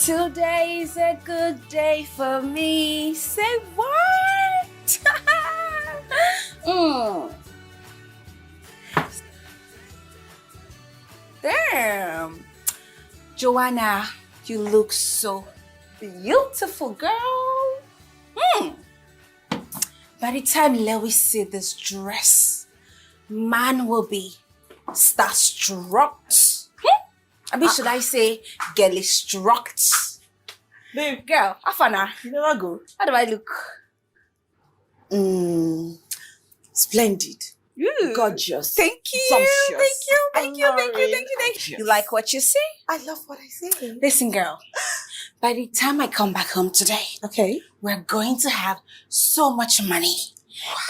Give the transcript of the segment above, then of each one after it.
Today is a good day for me. Say what? Damn. Joanna, you look so beautiful, girl. By the time Lewis sees this dress, man will be starstruck. I mean, should I say girly struck? Babe, girl, Afana, you never go. How do I look? Splendid. Ooh. Gorgeous. Thank you. Sumptuous. Thank you. You like what you see? I love what I see. Listen, girl. By the time I come back home today, Okay. we're going to have so much money.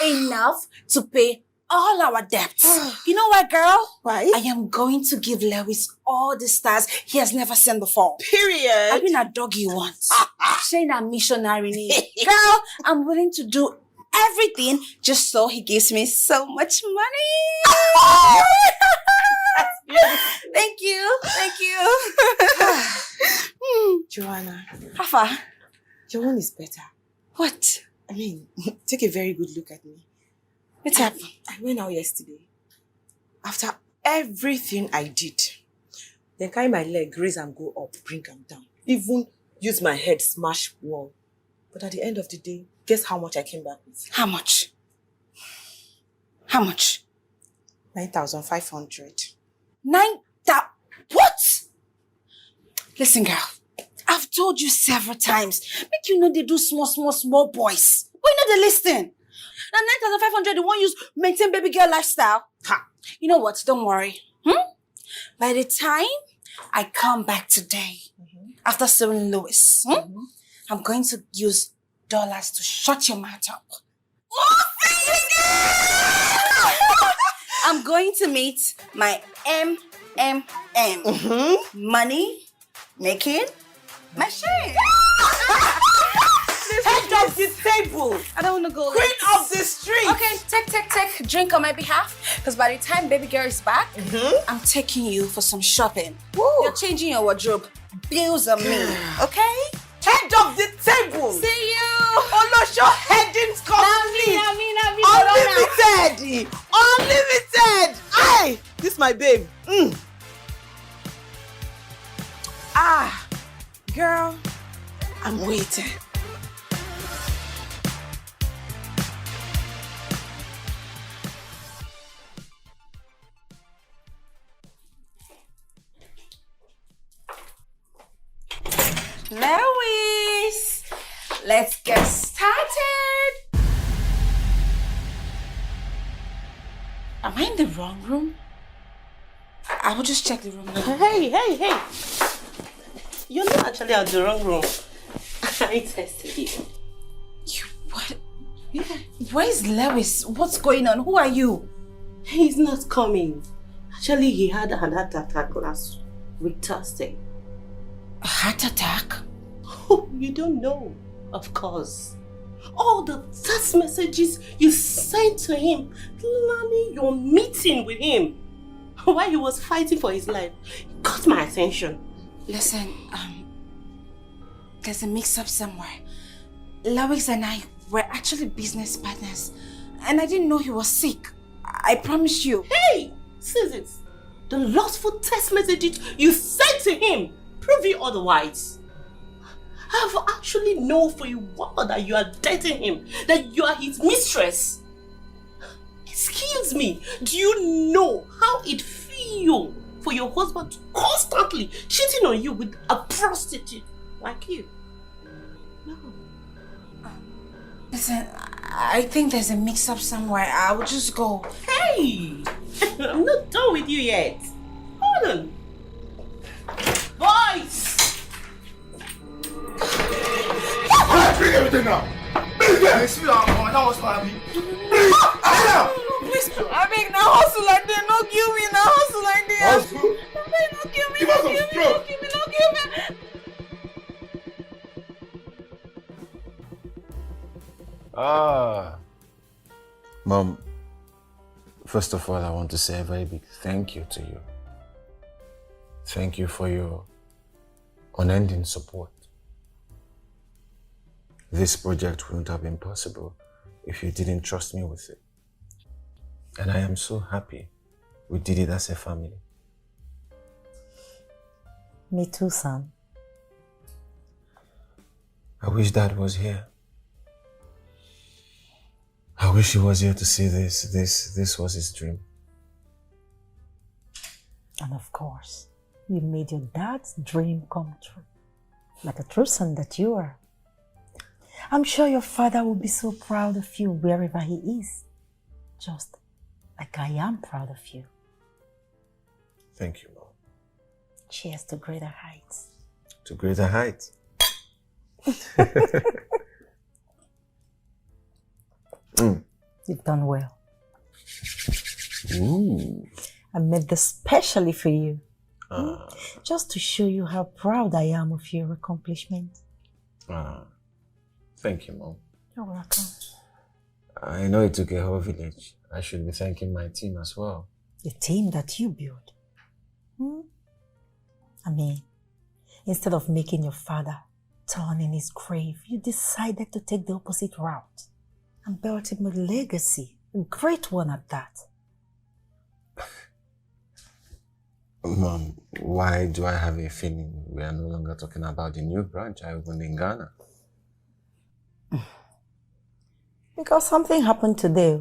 Enough to pay all our debts. You know what, girl? Why? I am going to give Lewis all the stars he has never seen before. Period. I've been a doggy once. Saying a missionary. Girl, I'm willing to do everything just so he gives me so much money. Thank you. Joanna, Hafa. your one is better. What? I mean, take a very good look at me. What's happening? I went out yesterday. After everything I did, then carry my leg, raise and go up, bring them down. Even use my head, smash wall. But at the end of the day, guess how much I came back with? How much? 9,500. 9,000? What? Listen, girl. I've told you several times. Make you know they do small boys. Why not they listen? Now 9,500, they won't use maintain baby girl lifestyle. Ha! You know what? Don't worry. By the time I come back today, after seeing Lewis, I'm going to use dollars to shut your mouth up. Oh, I'm going to meet my money making machine. Head of the table. I don't want to go. Queen of the street. Okay, take drink on my behalf. Because by the time baby girl is back, I'm taking you for some shopping. Woo. You're changing your wardrobe. Bills on me. Okay? Head of the table. See you. Oh no, your headings complete. Unlimited. Aye, this my babe. Girl, I'm waiting. Lewis, let's get started. Am I in the wrong room? I will just check the room now. Hey. You're not actually at the wrong room. I tested you. You what? Yeah. Where is Lewis? What's going on? Who are you? He's not coming. Actually, he had an heart attack last week, Thursday. A heart attack? Oh, you don't know. Of course. All the text messages you sent to him, planning your meeting with him, while he was fighting for his life, caught my attention. Listen, there's a mix-up somewhere. Lewis and I were actually business partners, and I didn't know he was sick. I promise you. Hey, says it. The lustful text messages you sent to him prove you otherwise. I've actually known for a while that you are dating him, that you are his mistress. Excuse me, do you know how it feels for your husband to constantly cheating on you with a prostitute like you? No. Listen, I think there's a mix-up somewhere. I will just go. Hey! I'm not done with you yet. Hold on. Boys! Bring everything now! Bring it! That was for me. Bring it! Please, I beg, no hustle like that. No kill me, no hustle like that. Hustle? No kill me, Give no us some kill me, stroke. no kill me, no kill me. Mom, first of all, I want to say a very big thank you to you. Thank you for your unending support. This project wouldn't have been possible if you didn't trust me with it. And I am so happy we did it as a family. Me too, son. I wish Dad was here. I wish he was here to see this. This was his dream. And of course, you made your dad's dream come true. Like a true son that you are. I'm sure your father will be so proud of you wherever he is. Just like I am proud of you. Thank you, Mom. Cheers to greater heights. To greater heights. You've done well. Ooh. I made this specially for you. Just to show you how proud I am of your accomplishment. Thank you, Mom. You're welcome. I know it took a whole village. I should be thanking my team as well. The team that you built. I mean, instead of making your father turn in his grave, you decided to take the opposite route and built him a legacy, a great one at that. Mom, why do I have a feeling we are no longer talking about the new branch I opened in Ghana? Because something happened today.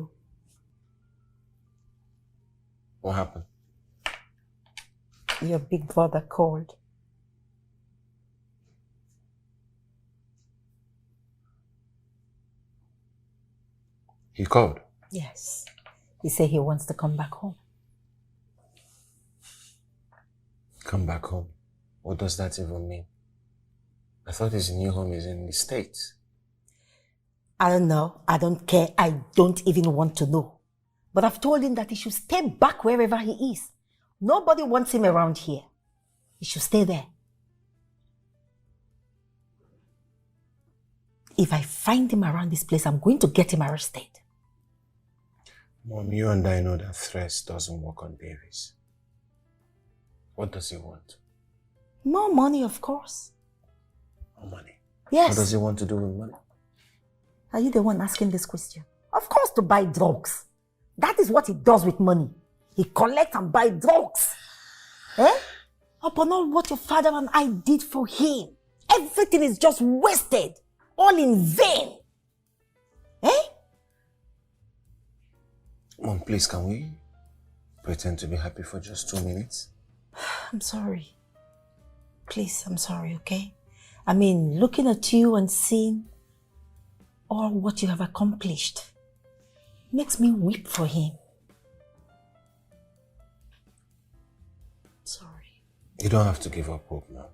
What happened? Your big brother called. He called? Yes. He said he wants to come back home. Come back home? What does that even mean? I thought his new home is in the States. I don't know. I don't care. I don't even want to know. But I've told him that he should stay back wherever he is. Nobody wants him around here. He should stay there. If I find him around this place, I'm going to get him arrested. Mom, you and I know that threats doesn't work on babies. What does he want? More money, of course. More money? Yes. What does he want to do with money? Are you the one asking this question? Of course, to buy drugs. That is what he does with money. He collects and buys drugs. Upon all what your father and I did for him, everything is just wasted. All in vain. Mom, please, can we pretend to be happy for just 2 minutes? I'm sorry. Please, I'm sorry, okay? I mean, looking at you and seeing all what you have accomplished makes me weep for him. Sorry. You don't have to give up hope now.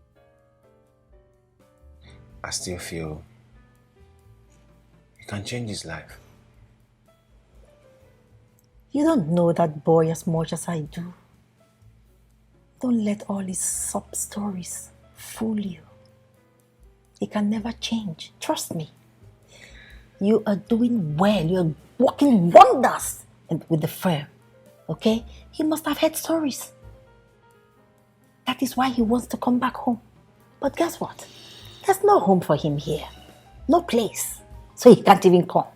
I still feel you can change his life. You don't know that boy as much as I do. Don't let all his sob stories fool you. He can never change. Trust me. You are doing well. You're working wonders with the firm. Okay? He must have heard stories. That is why he wants to come back home. But guess what? There's no home for him here. No place. So he can't even come.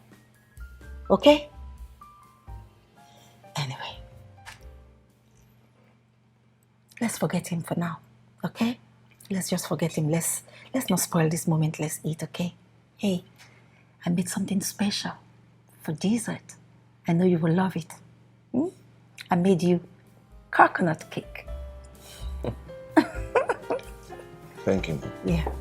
Okay? Anyway. Let's forget him for now. Okay? Let's just forget him. Let's not spoil this moment. Let's eat, okay? Hey, I made something special for dessert. I know you will love it. I made you coconut cake. Thank you. Yeah.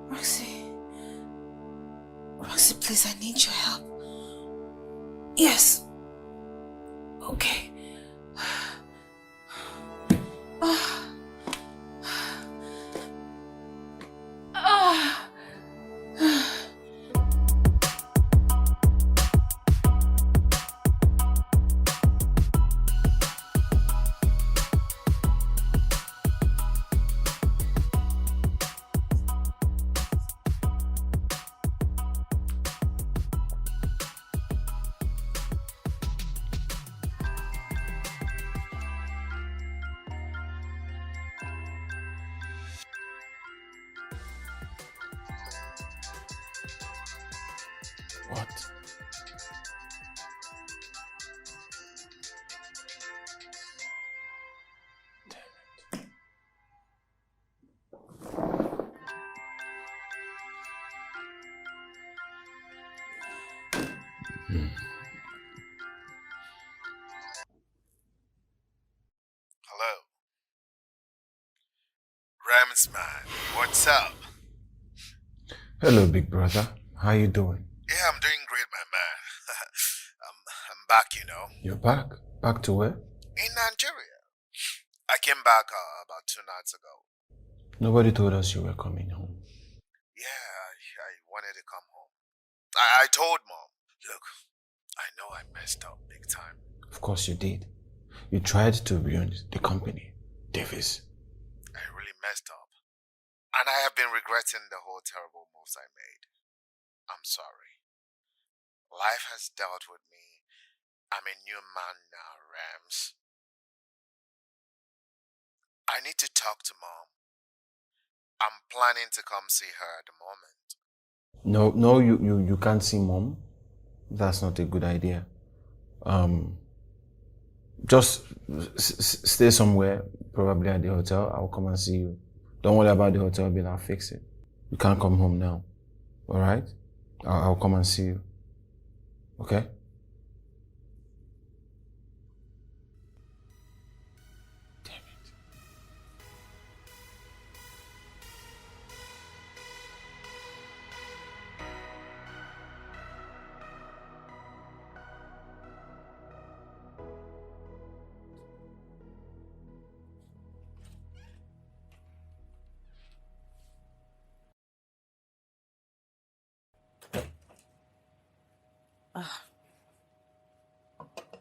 Roxy. Roxy, please, I need your help. Yes. Okay. What? Hello. Rams man, what's up? Hello, big brother. How you doing? Yeah, I'm doing great, my man. I'm back, you know. You're back? Back to where? In Nigeria. I came back about 2 nights ago. Nobody told us you were coming home. Yeah, I wanted to come home. I told mom, look, I know I messed up big time. Of course you did. You tried to ruin the company, Davis. I really messed up. And I have been regretting the whole terrible moves I made. I'm sorry. Life has dealt with me. I'm a new man now, Rams. I need to talk to mom. I'm planning to come see her at the moment. No, you can't see mom. That's not a good idea. Just stay somewhere, probably at the hotel. I'll come and see you. Don't worry about the hotel bill, I'll fix it. You can't come home now. All right? I'll come and see you. Okay? Damn it.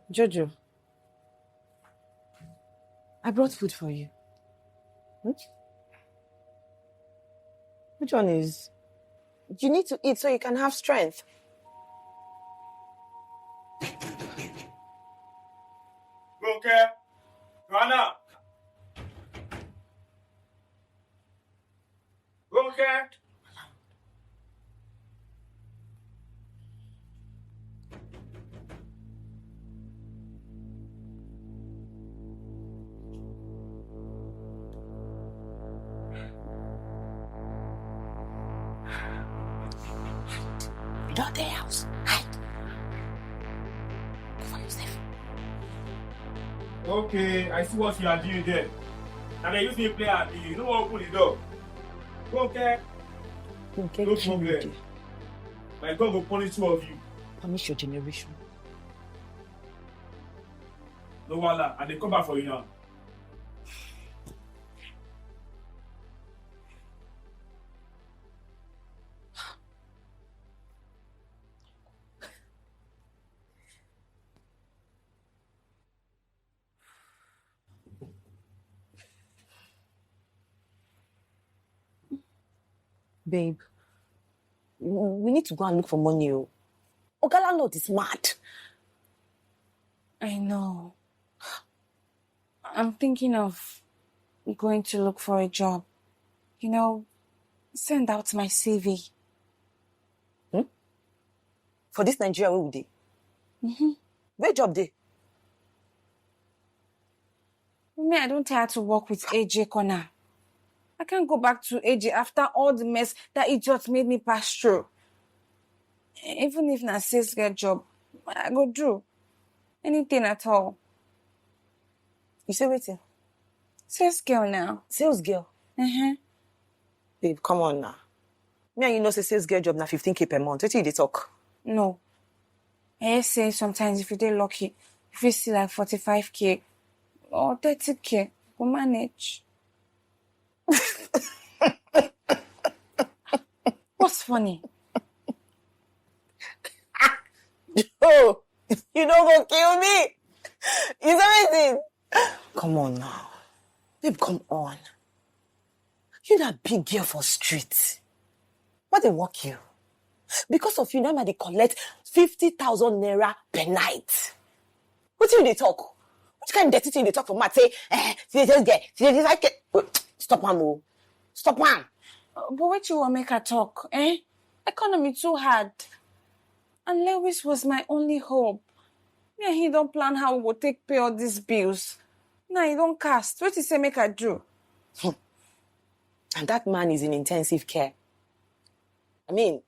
Jojo, I brought food for you. Which one is? You need to eat so you can have strength. Okay. Rana. Okay. Not the house. Hide. Go for yourself. Okay, I see what you are doing there. And they use me play at the, you know what, open the door. Okay. Okay, No problem. My God will punish two of you. Punish your generation. No wala, and they come back for you now. Babe, we need to go and look for money. Oga landlord is mad. I know. I'm thinking of going to look for a job. You know, send out my CV. For this Nigeria, where would they? Where job they? Me, I don't tire to work with AJ Corner. I can't go back to AJ after all the mess that idiot made me pass through. Even if na sales girl job, I go do anything at all. You say waiting. Sales girl now. Sales girl. Babe, come on now. Me and you know say sales girl job na 15K per month. Wetin you dey talk? No. I say sometimes if you dey lucky, if you see like 45K or 30K, we'll manage. What's funny? Oh, you don't go kill me. Is everything? Come on now. Babe, come on. You that big girl for street. What they work you? Because of you, now they collect 50,000 naira per night. What do they talk? Which kind of dirty thing they talk for Matt? Say, stop, mamo. Stop, man. But what you want make her talk, eh? Economy too hard. And Lewis was my only hope. Me and he don't plan how we will take pay all these bills. Now he don't cast. What you say make her do? And that man is in intensive care. I mean,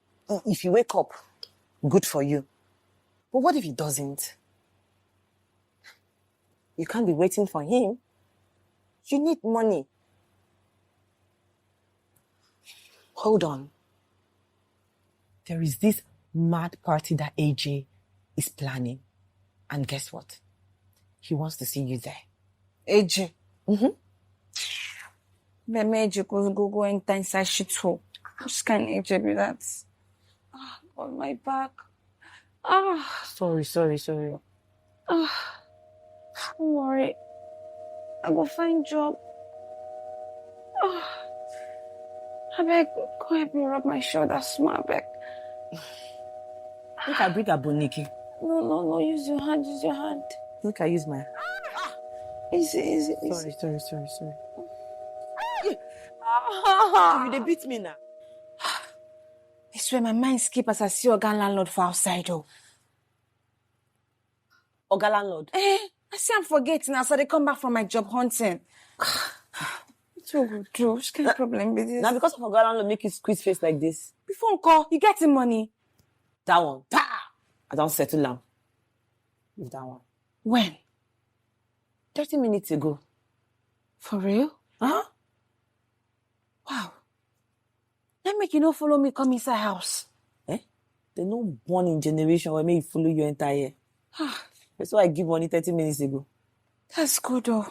if you wake up, good for you. But what if he doesn't? You can't be waiting for him. You need money. Hold on. There is this mad party that AJ is planning. And guess what? He wants to see you there. AJ. Mm-hmm. The major go enter inside shit hole. Which kind of AJ be that? On my back. Sorry. Don't worry. I will find job. I beg, go help me rub my shoulder small, I beg. Look, I bring a boniki. No, use your hand. Look, I use my... Easy. Sorry. You they beat me now. I swear my mind skip as I see Oga landlord for outside, oh. Oga landlord? I see I'm forgetting as I come back from my job hunting. It's so good, Joe. Which kind of problem with this? Now because of Oga landlord make you squeeze face like this. Before call, you getting money? That one. I don't settle down. With that one. When? 30 minutes ago. For real? Huh? Wow. That make you no follow me come inside house. They no born in generation where me follow you entire. That's why I give money 30 minutes ago. That's good though.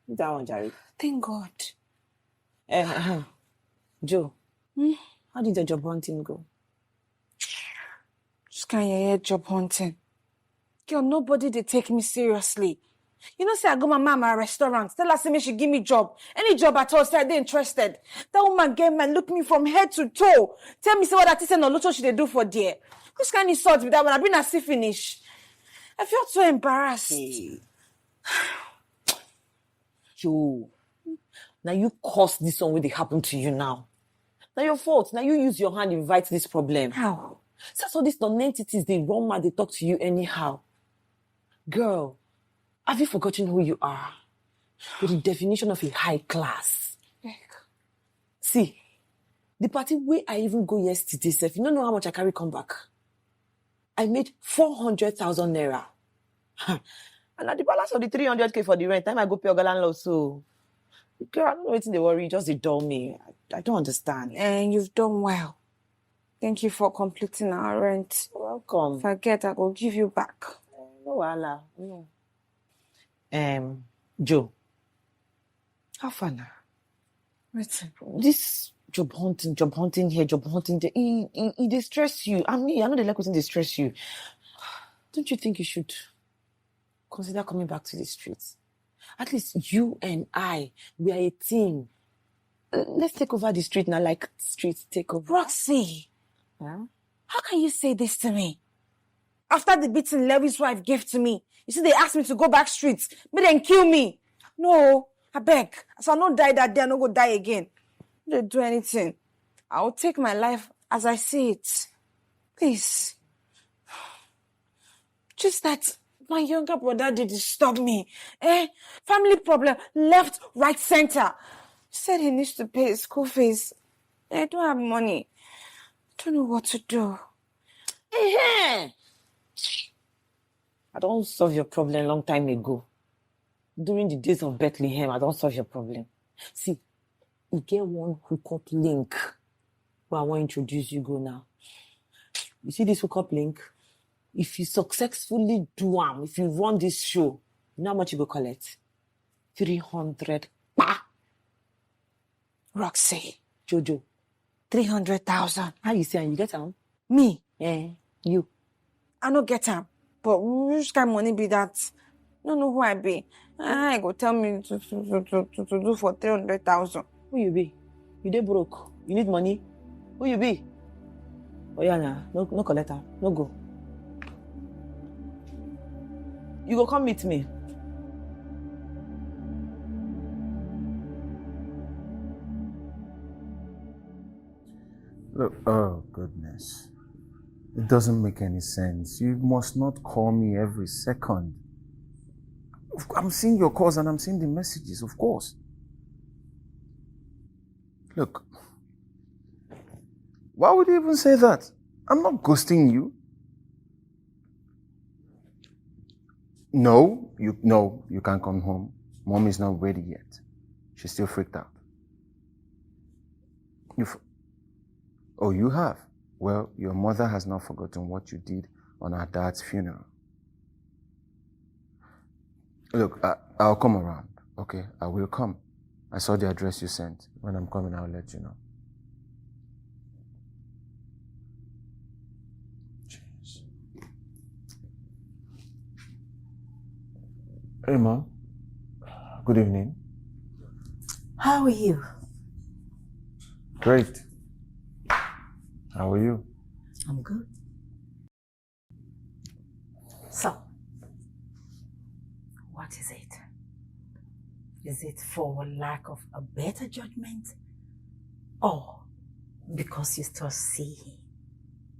That one, Jerry. Thank God. Joe, how did your job hunting go? Just kind of job hunting. Girl, nobody they take me seriously. You know, say I go my mama a restaurant. Tell her say me she give me job. Any job at all, say I dey interested. That woman gave me look me from head to toe. Tell me say what that is and what she they do for there. Which kind of sort with that when I been a see finish? I felt so embarrassed. Hey. Joe, now you caused this one when they happen to you now. Now your fault. Now you use your hand to invite this problem. How? So these non-entities, they run mad, they talk to you anyhow. Girl, have you forgotten who you are? You're the definition of a high class. See, the party where I even go yesterday, Seth, you don't know how much I carry come back. I made 400,000 naira. And at the balance of the 300K for the rent, time I go pay Oga landlord, so... Girl, I don't know what they worry, just they dull me. I don't understand. And you've done well. Thank you for completing our rent. Welcome. Forget, I will give you back. No wahala. No. Joe. How far now? Wait. This job hunting here, job hunting there, it dey stress you. I know they like when they stress you. Don't you think you should consider coming back to the streets? At least you and I, we are a team. Let's take over the street now, like streets take over. Roxy, Huh? how can you say this to me? After the beating Levy's wife gave to me, you see they asked me to go back streets, but then kill me. No, I beg. So I not die that day, I not go die again. Don't do anything. I will take my life as I see it. Please. Just that my younger brother did disturb me. Family problem, left, right, center. Said he needs to pay his school fees. I don't have money. Don't know what to do. I don't solve your problem a long time ago. During the days of Bethlehem, I don't solve your problem. See, you get one hookup link where I want to introduce you go now. You see this hookup link? If you successfully do if you run this show, you know how much you go collect? 300. Roxy, Jojo, 300,000. how you say you get them? Me, You. I no get am. But which kind of money be that? No know who I be. I go tell me to do for 300,000. Who you be? You dey broke. You need money. Who you be? Oh yeah, nah. No collect am. No go. You go come meet me. Look, oh goodness. It doesn't make any sense. You must not call me every second. I'm seeing your calls and I'm seeing the messages, of course. Look, why would you even say that? I'm not ghosting you. No, you can't come home. Mom is not ready yet. She's still freaked out. You have? Well, your mother has not forgotten what you did on her dad's funeral. Look, I'll come around, okay? I will come. I saw the address you sent. When I'm coming, I'll let you know. Jeez. Hey, Mom. Good evening. How are you? Great. How are you? I'm good. So, what is it? Is it for lack of a better judgment? Or because you still see him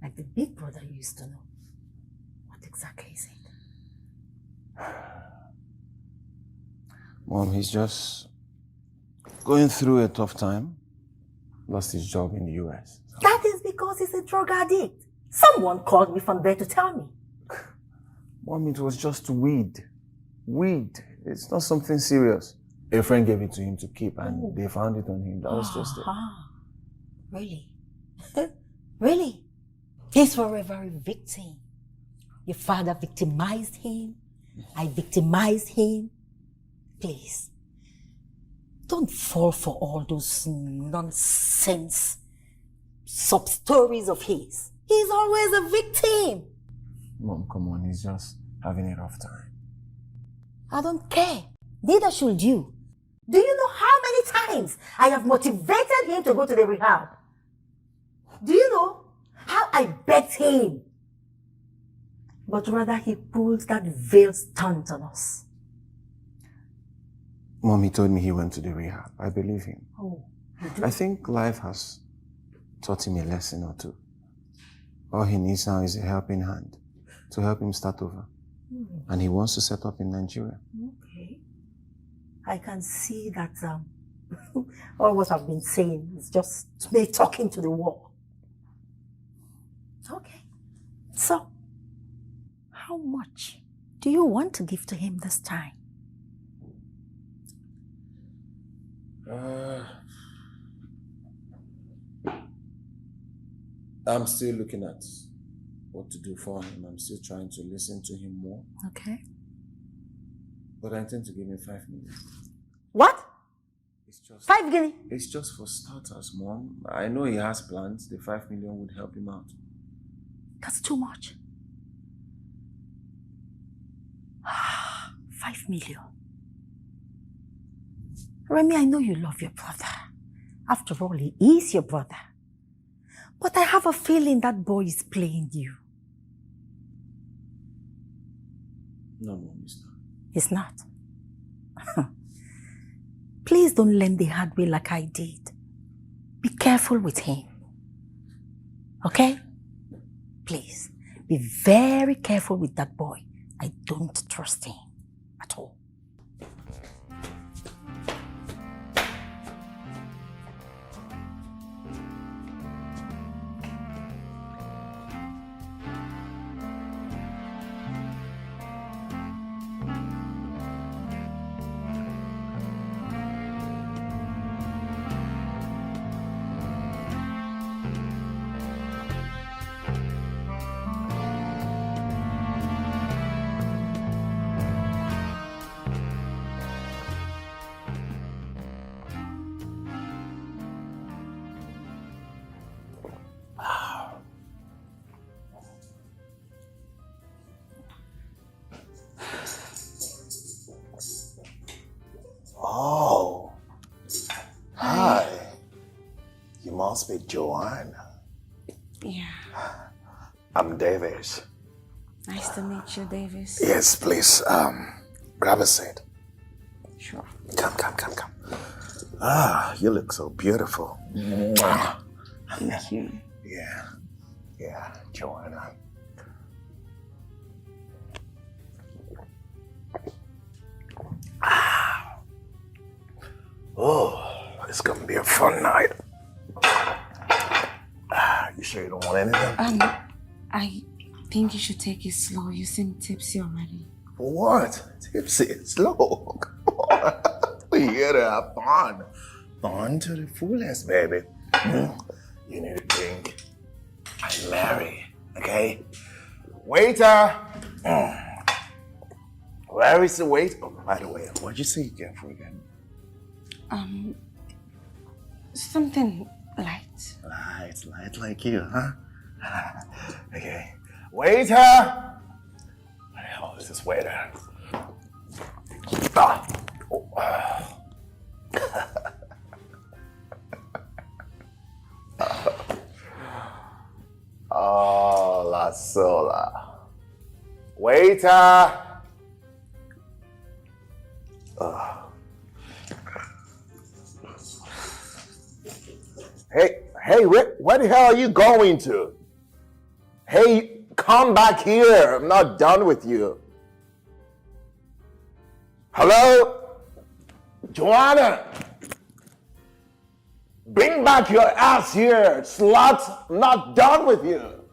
like the big brother you used to know? What exactly is it? Mom, he's just going through a tough time. Lost his job in the US. That is because he's a drug addict. Someone called me from there to tell me. Mom, it was just weed. Weed. It's not something serious. A friend gave it to him to keep and they found it on him. That was just it. Really? Really? He's forever a victim. Your father victimized him. I victimized him. Please, don't fall for all those nonsense sub-stories of his. He's always a victim. Mom, come on. He's just having a rough time. I don't care. Neither should you. Do you know how many times I have motivated him to go to the rehab? Do you know how I begged him? But rather he pulled that veiled stunt on us. Mom, he told me he went to the rehab. I believe him. Oh, you do? I think life has taught him a lesson or two. All he needs now is a helping hand to help him start over. And he wants to set up in Nigeria. Okay. I can see that all what I've been saying is just me talking to the wall. Okay. So, how much do you want to give to him this time? I'm still looking at what to do for him. I'm still trying to listen to him more. Okay. But I intend to give him 5 million. What? It's just 5 guinea? It's just for starters, Mom. I know he has plans. The 5 million would help him out. That's too much. 5 million. Remy, I know you love your brother. After all, he is your brother. But I have a feeling that boy is playing you. No, Mom, it's not. It's not. Please don't learn the hard way like I did. Be careful with him. Okay? Please, be very careful with that boy. I don't trust him at all. must be Joanna. Yeah. I'm Davis. Nice to meet you, Davis. Yes, please, grab a seat. Sure. Come. Ah, you look so beautiful. Mwah. Thank you. Yeah, Joanna. Oh, it's gonna be a fun night. You sure you don't want anything? I think you should take it slow. You seem tipsy already. For what? Tipsy, it's slow. Come on. We're here to have fun. Fun to the fullest, baby. You need to drink and marry, okay? Waiter! Where is the waiter? Oh, by the way, what'd you say you get for again? Something light. Light like you, huh? Okay. Waiter! What the hell is this waiter? Ah. Oh, La Sola. Waiter! Hey, where the hell are you going to? Hey, come back here. I'm not done with you. Hello? Joanna? Bring back your ass here, slut. I'm not done with you.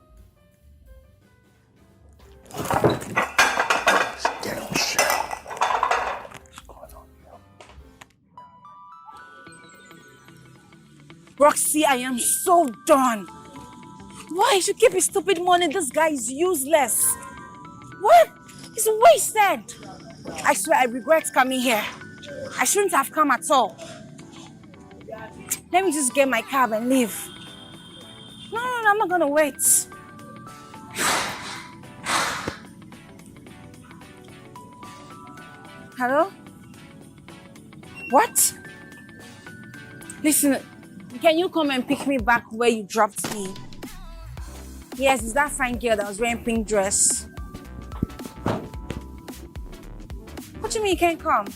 Get on shit. What's going on here? Roxy, I am so done. Why? You should keep his stupid money. This guy is useless. What? He's wasted. I swear I regret coming here. I shouldn't have come at all. Let me just get my cab and leave. No, I'm not gonna wait. Hello? What? Listen, can you come and pick me back where you dropped me? Yes, it's that fine girl that was wearing pink dress. What do you mean you can't come?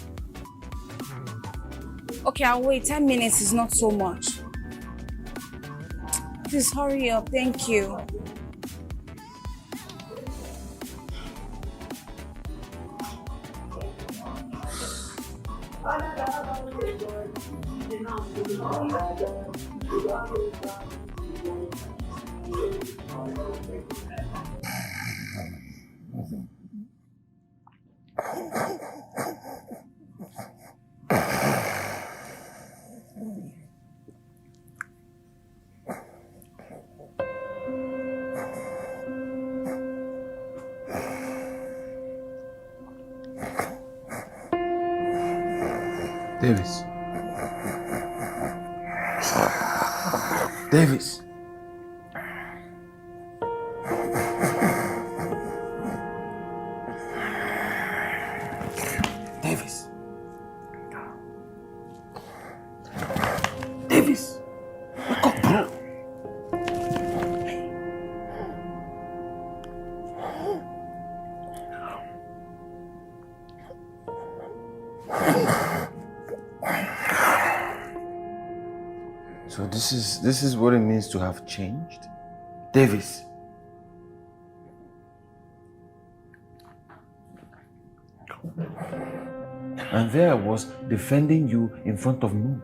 Okay, I'll wait. 10 minutes is not so much. Please hurry up. Thank you. Davis. Davis. Davis. Davis. Wake up, bro. So this is what it means to have changed? Davis. And there I was defending you in front of Moon.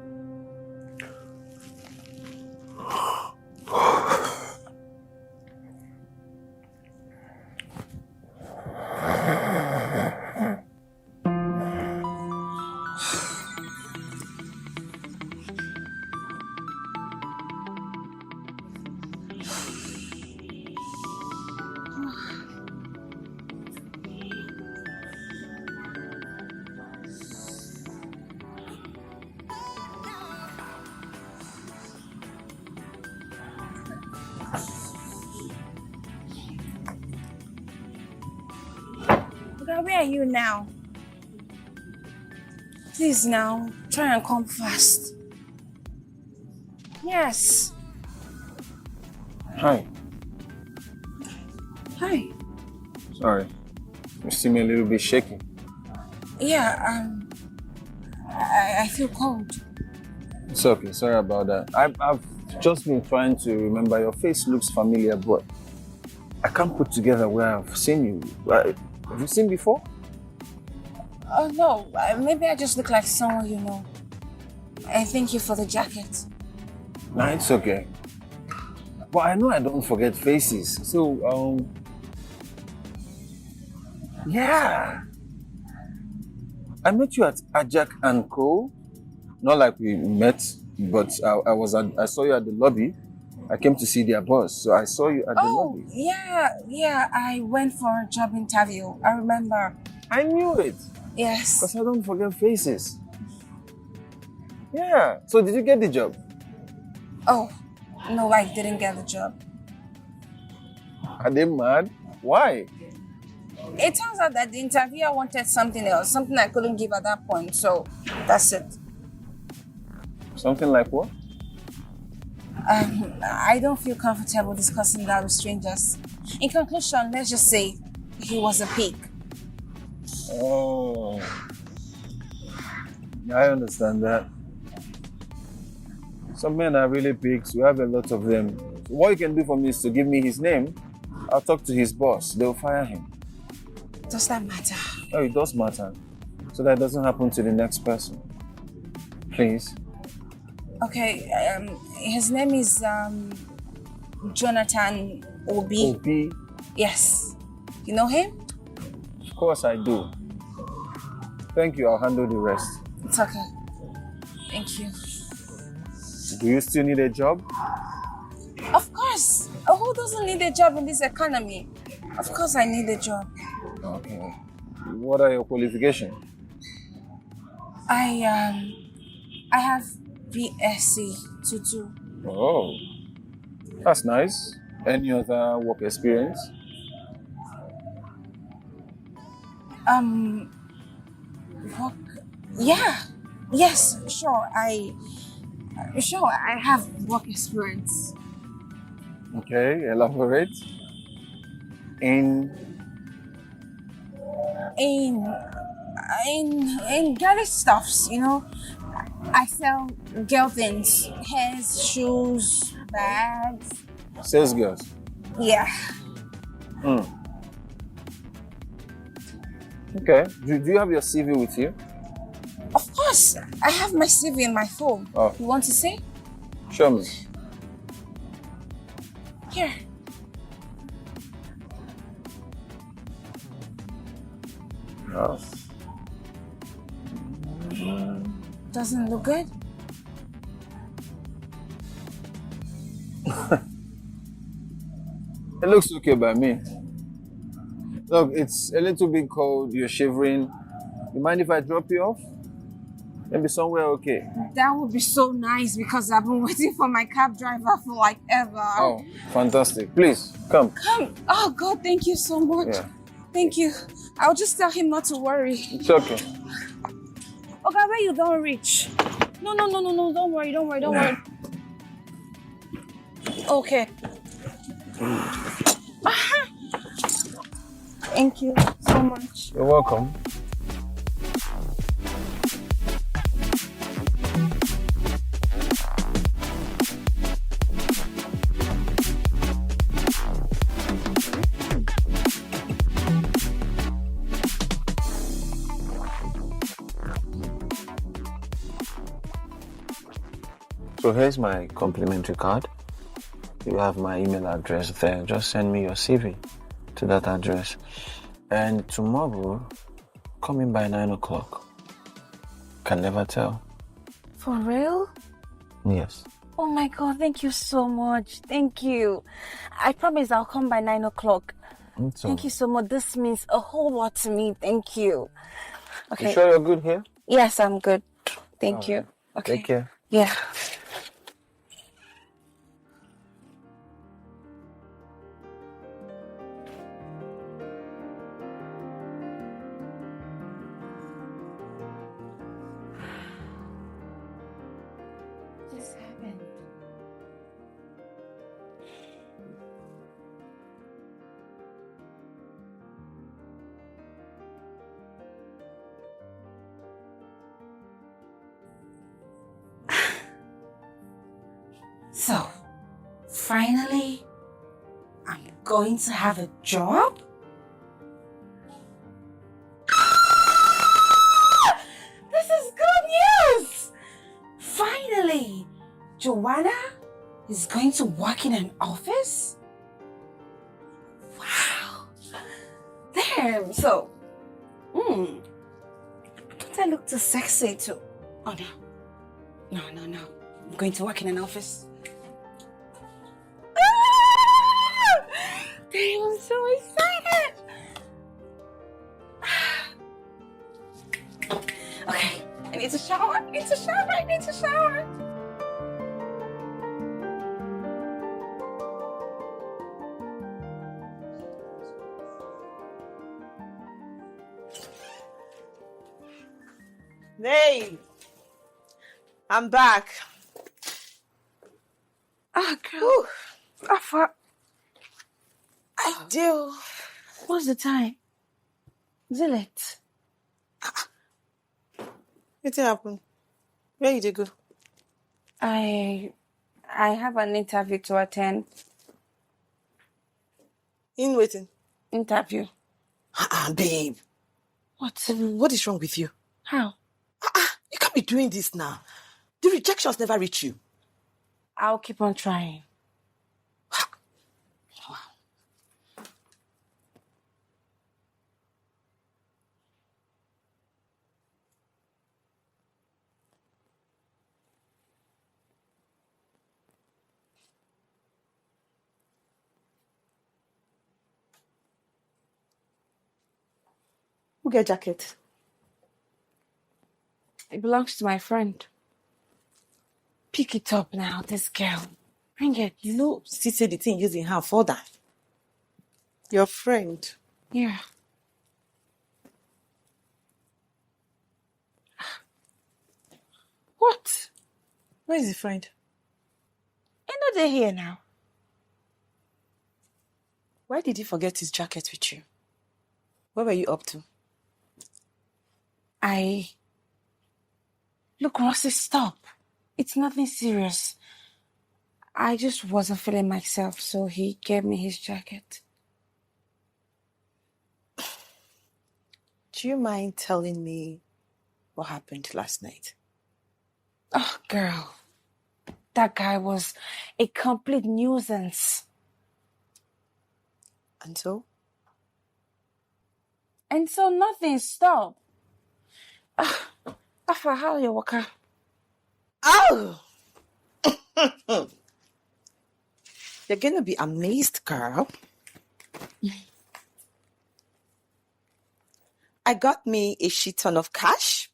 Where are you now? Please now, try and come fast. Yes. Hi. Hi. Sorry. You seem a little bit shaky. Yeah, I feel cold. It's okay. Sorry about that. I've just been trying to remember. Your face looks familiar, but I can't put together where I've seen you. Have you seen before? Oh no, maybe I just look like someone you know. And thank you for the jacket. Nah, it's okay. But I know I don't forget faces. So, yeah. I met you at Ajak and Co. Not like we met, but I saw you at the lobby. I came to see their boss, so I saw you at the lobby. Yeah, I went for a job interview. I remember. I knew it. Yes. Because I don't forget faces. Yeah. So did you get the job? Oh, no, I didn't get the job. Are they mad? Why? It turns out that the interviewer wanted something else, something I couldn't give at that point, so that's it. Something like what? I don't feel comfortable discussing that with strangers. In conclusion, let's just say he was a pig. Oh. I understand that. Some men are really pigs. We have a lot of them. What you can do for me is to give me his name. I'll talk to his boss. They'll fire him. Does that matter? Oh, it does matter. So that doesn't happen to the next person. Please. Okay, his name is Jonathan Obi. Obi? Yes. You know him? Of course I do. Thank you. I'll handle the rest. It's okay. Thank you. Do you still need a job? Of course. Who doesn't need a job in this economy? Of course I need a job. Okay. What are your qualifications? I have BSc to do. Oh, that's nice. Any other work experience? Work? Yeah. Yes, sure. I have work experience. Okay, elaborate. In garage stuffs, you know. I sell girl things, hairs, shoes, bags. sales girls. Yeah. Okay. Do you have your CV with you? Of course. I have my CV in my phone. Oh. You want to see? Show me. Here. Oh. Doesn't it look good? It looks okay by me. Look, it's a little bit cold. You're shivering. You mind if I drop you off? Maybe somewhere okay. That would be so nice because I've been waiting for my cab driver for like ever. Oh, fantastic. Please, come. Come. Oh God, thank you so much. Yeah. Thank you. I'll just tell him not to worry. It's okay. Okay, where you don't reach. No. Don't worry. Okay. Thank you so much. You're welcome. So here's my complimentary card. You have my email address there. Just send me your CV to that address. And tomorrow, come in by 9 o'clock. Can never tell. For real? Yes. Oh my God, thank you so much. Thank you. I promise I'll come by 9 o'clock. Thank you so much. This means a whole lot to me. Thank you. Okay. You sure you're good here? Yes, I'm good. Thank you. Okay. Take care. Yeah. So, finally, I'm going to have a job? This is good news! Finally, Joanna is going to work in an office? Wow. Damn, so, don't I look too sexy too? Oh no. No. I'm going to work in an office. Ah! Damn, I'm so excited. Okay, I need to shower. Hey, I'm back. Oh, girl. I do. What's the time? Is it late? What happened? Where you dey go? I have an interview to attend. In waiting. Interview. Babe. What is wrong with you? How? You can't be doing this now. The rejections never reach you. I'll keep on trying. Who get jacket? It belongs to my friend. Pick it up now, this girl. Bring it. You know, she said the thing using her for that. Your friend. Yeah. What? Where is the friend? I know they're here now. Why did he forget his jacket with you? What were you up to? Look, Rossi, stop. It's nothing serious. I just wasn't feeling myself, so he gave me his jacket. Do you mind telling me what happened last night? Oh, girl. That guy was a complete nuisance. And so? And so nothing, stop. Afa, how are you, Waka? Oh! You're gonna be amazed, girl. I got me a shit ton of cash.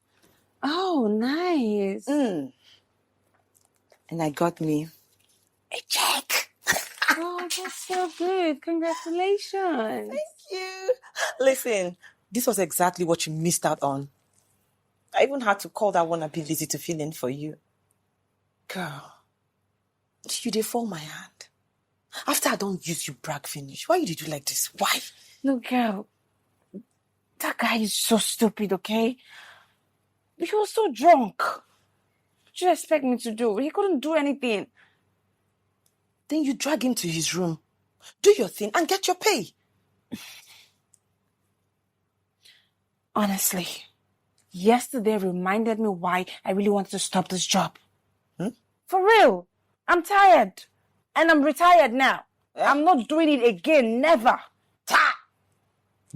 Oh, nice. And I got me a check. Oh, that's so good. Congratulations. Thank you. Listen, this was exactly what you missed out on. I even had to call that wannabe Lizzie to fill in for you. Girl, you did fall my hand. After I don't use you brag finish, why you did you like this? Why? No, girl. That guy is so stupid, okay? He was so drunk. What do you expect me to do? He couldn't do anything. Then you drag him to his room. Do your thing and get your pay. Honestly, yesterday reminded me why I really wanted to stop this job. For real. I'm tired. And I'm retired now. I'm not doing it again. Never.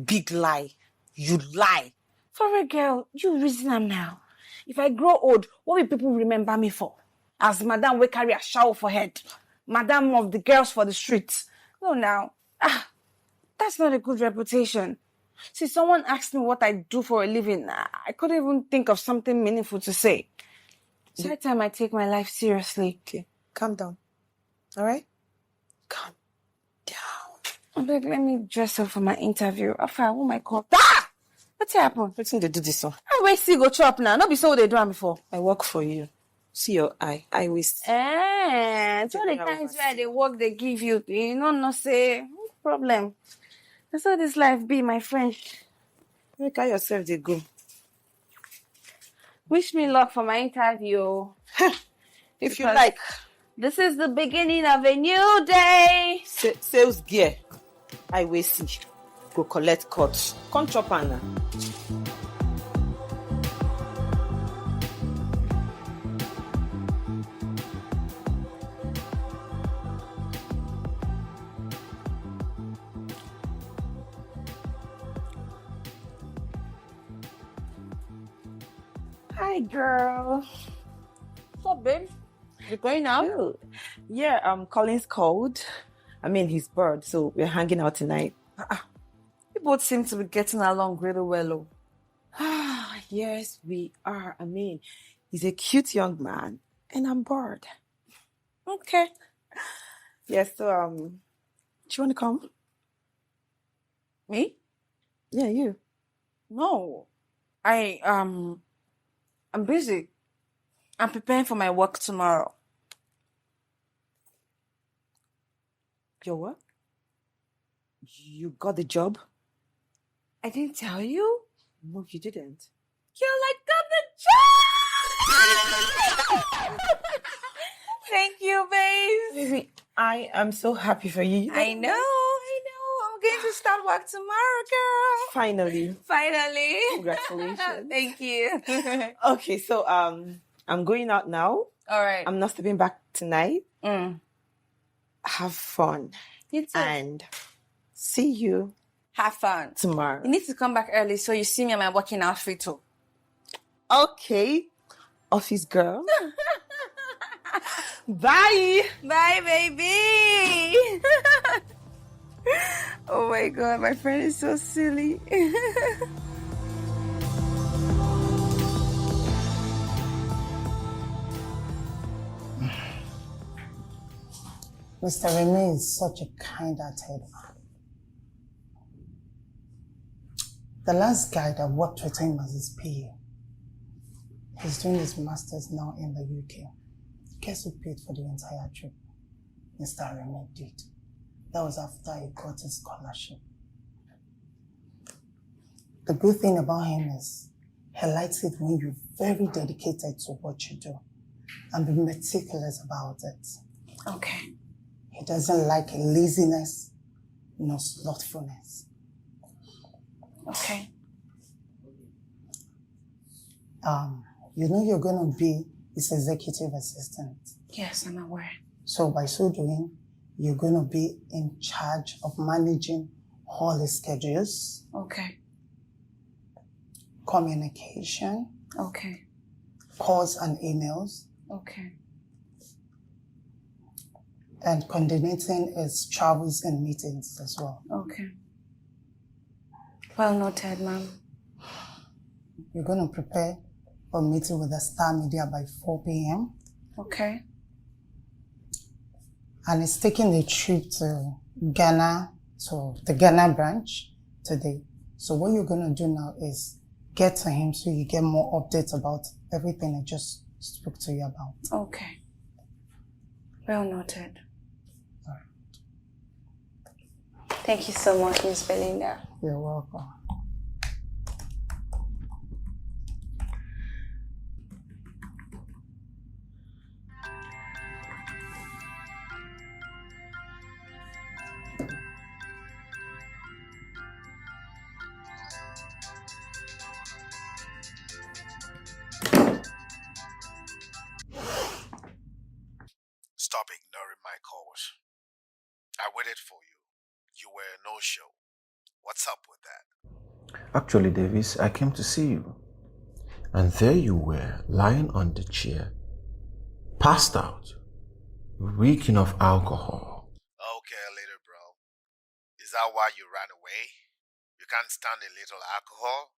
Big lie. You lie. For real, girl, you reason I'm now. If I grow old, what will people remember me for? As Madame will carry a shower for head. Madame of the girls for the streets. No, now. That's not a good reputation. See, someone asked me what I do for a living. I couldn't even think of something meaningful to say. It's high time I take my life seriously. Okay, calm down. All right? Calm down. Beg, let me dress up for my interview. Afa, oh my God. What's happened? What's they do this one? I wait see go chop now. Not be so they do am before. I work for you. See your eye. I waste. So the times where they work, they give you. You know, say, no problem. That's how this life be, my friend. Make out yourself, they go. Wish me luck for my interview. If you like, This is the beginning of a new day. Sales gear. I will see. Go collect cut. Come chop am now. Hi, girl. What's up, babe? You going out? Oh, yeah, Colin's cold. I mean, he's bored, so we're hanging out tonight. We both seem to be getting along really well. Yes, we are. I mean, he's a cute young man, and I'm bored. Okay. Yes, so, do you want to come? Me? Yeah, you. No. I'm busy. I'm preparing for my work tomorrow. Your what? You got the job? I didn't tell you? No, you didn't. Girl, I got the job! Thank you, babe. I am so happy for you. I know. I'm going to start work tomorrow, girl. Finally. Finally. Congratulations. Thank you. Okay, so I'm going out now. All right. I'm not stepping back tonight. Have fun. You too. And see you Have fun. tomorrow. You need to come back early so you see me in my working outfit too. Okay. Office girl. Bye. Bye, baby. Oh my God, my friend is so silly. Mr. Remy is such a kind-hearted man. The last guy that worked with him as his PA, he's doing his master's now in the UK. Guess who paid for the entire trip? Mr. Remy did. That was after he got his scholarship. The good thing about him is he likes it when you're very dedicated to what you do and be meticulous about it. Okay. He doesn't like laziness nor slothfulness. Okay. You know you're going to be his executive assistant. Yes, I'm aware. So by so doing, you're going to be in charge of managing all his schedules, Okay. communication, Okay. calls and emails, Okay. and coordinating his travels and meetings as well. Okay. Well noted, ma'am. You're going to prepare for a meeting with the Star Media by 4 p.m. Okay. And he's taking a trip to Ghana, to the Ghana branch today. So what you're going to do now is get to him so you get more updates about everything I just spoke to you about. Okay. Well noted. All right. Thank you so much, Miss Belinda. You're welcome. Stop ignoring my calls. I waited for you. You were a no-show. What's up with that? Actually, Davis, I came to see you. And there you were, lying on the chair, passed out, reeking of alcohol. Okay, little bro. Is that why you ran away? You can't stand a little alcohol?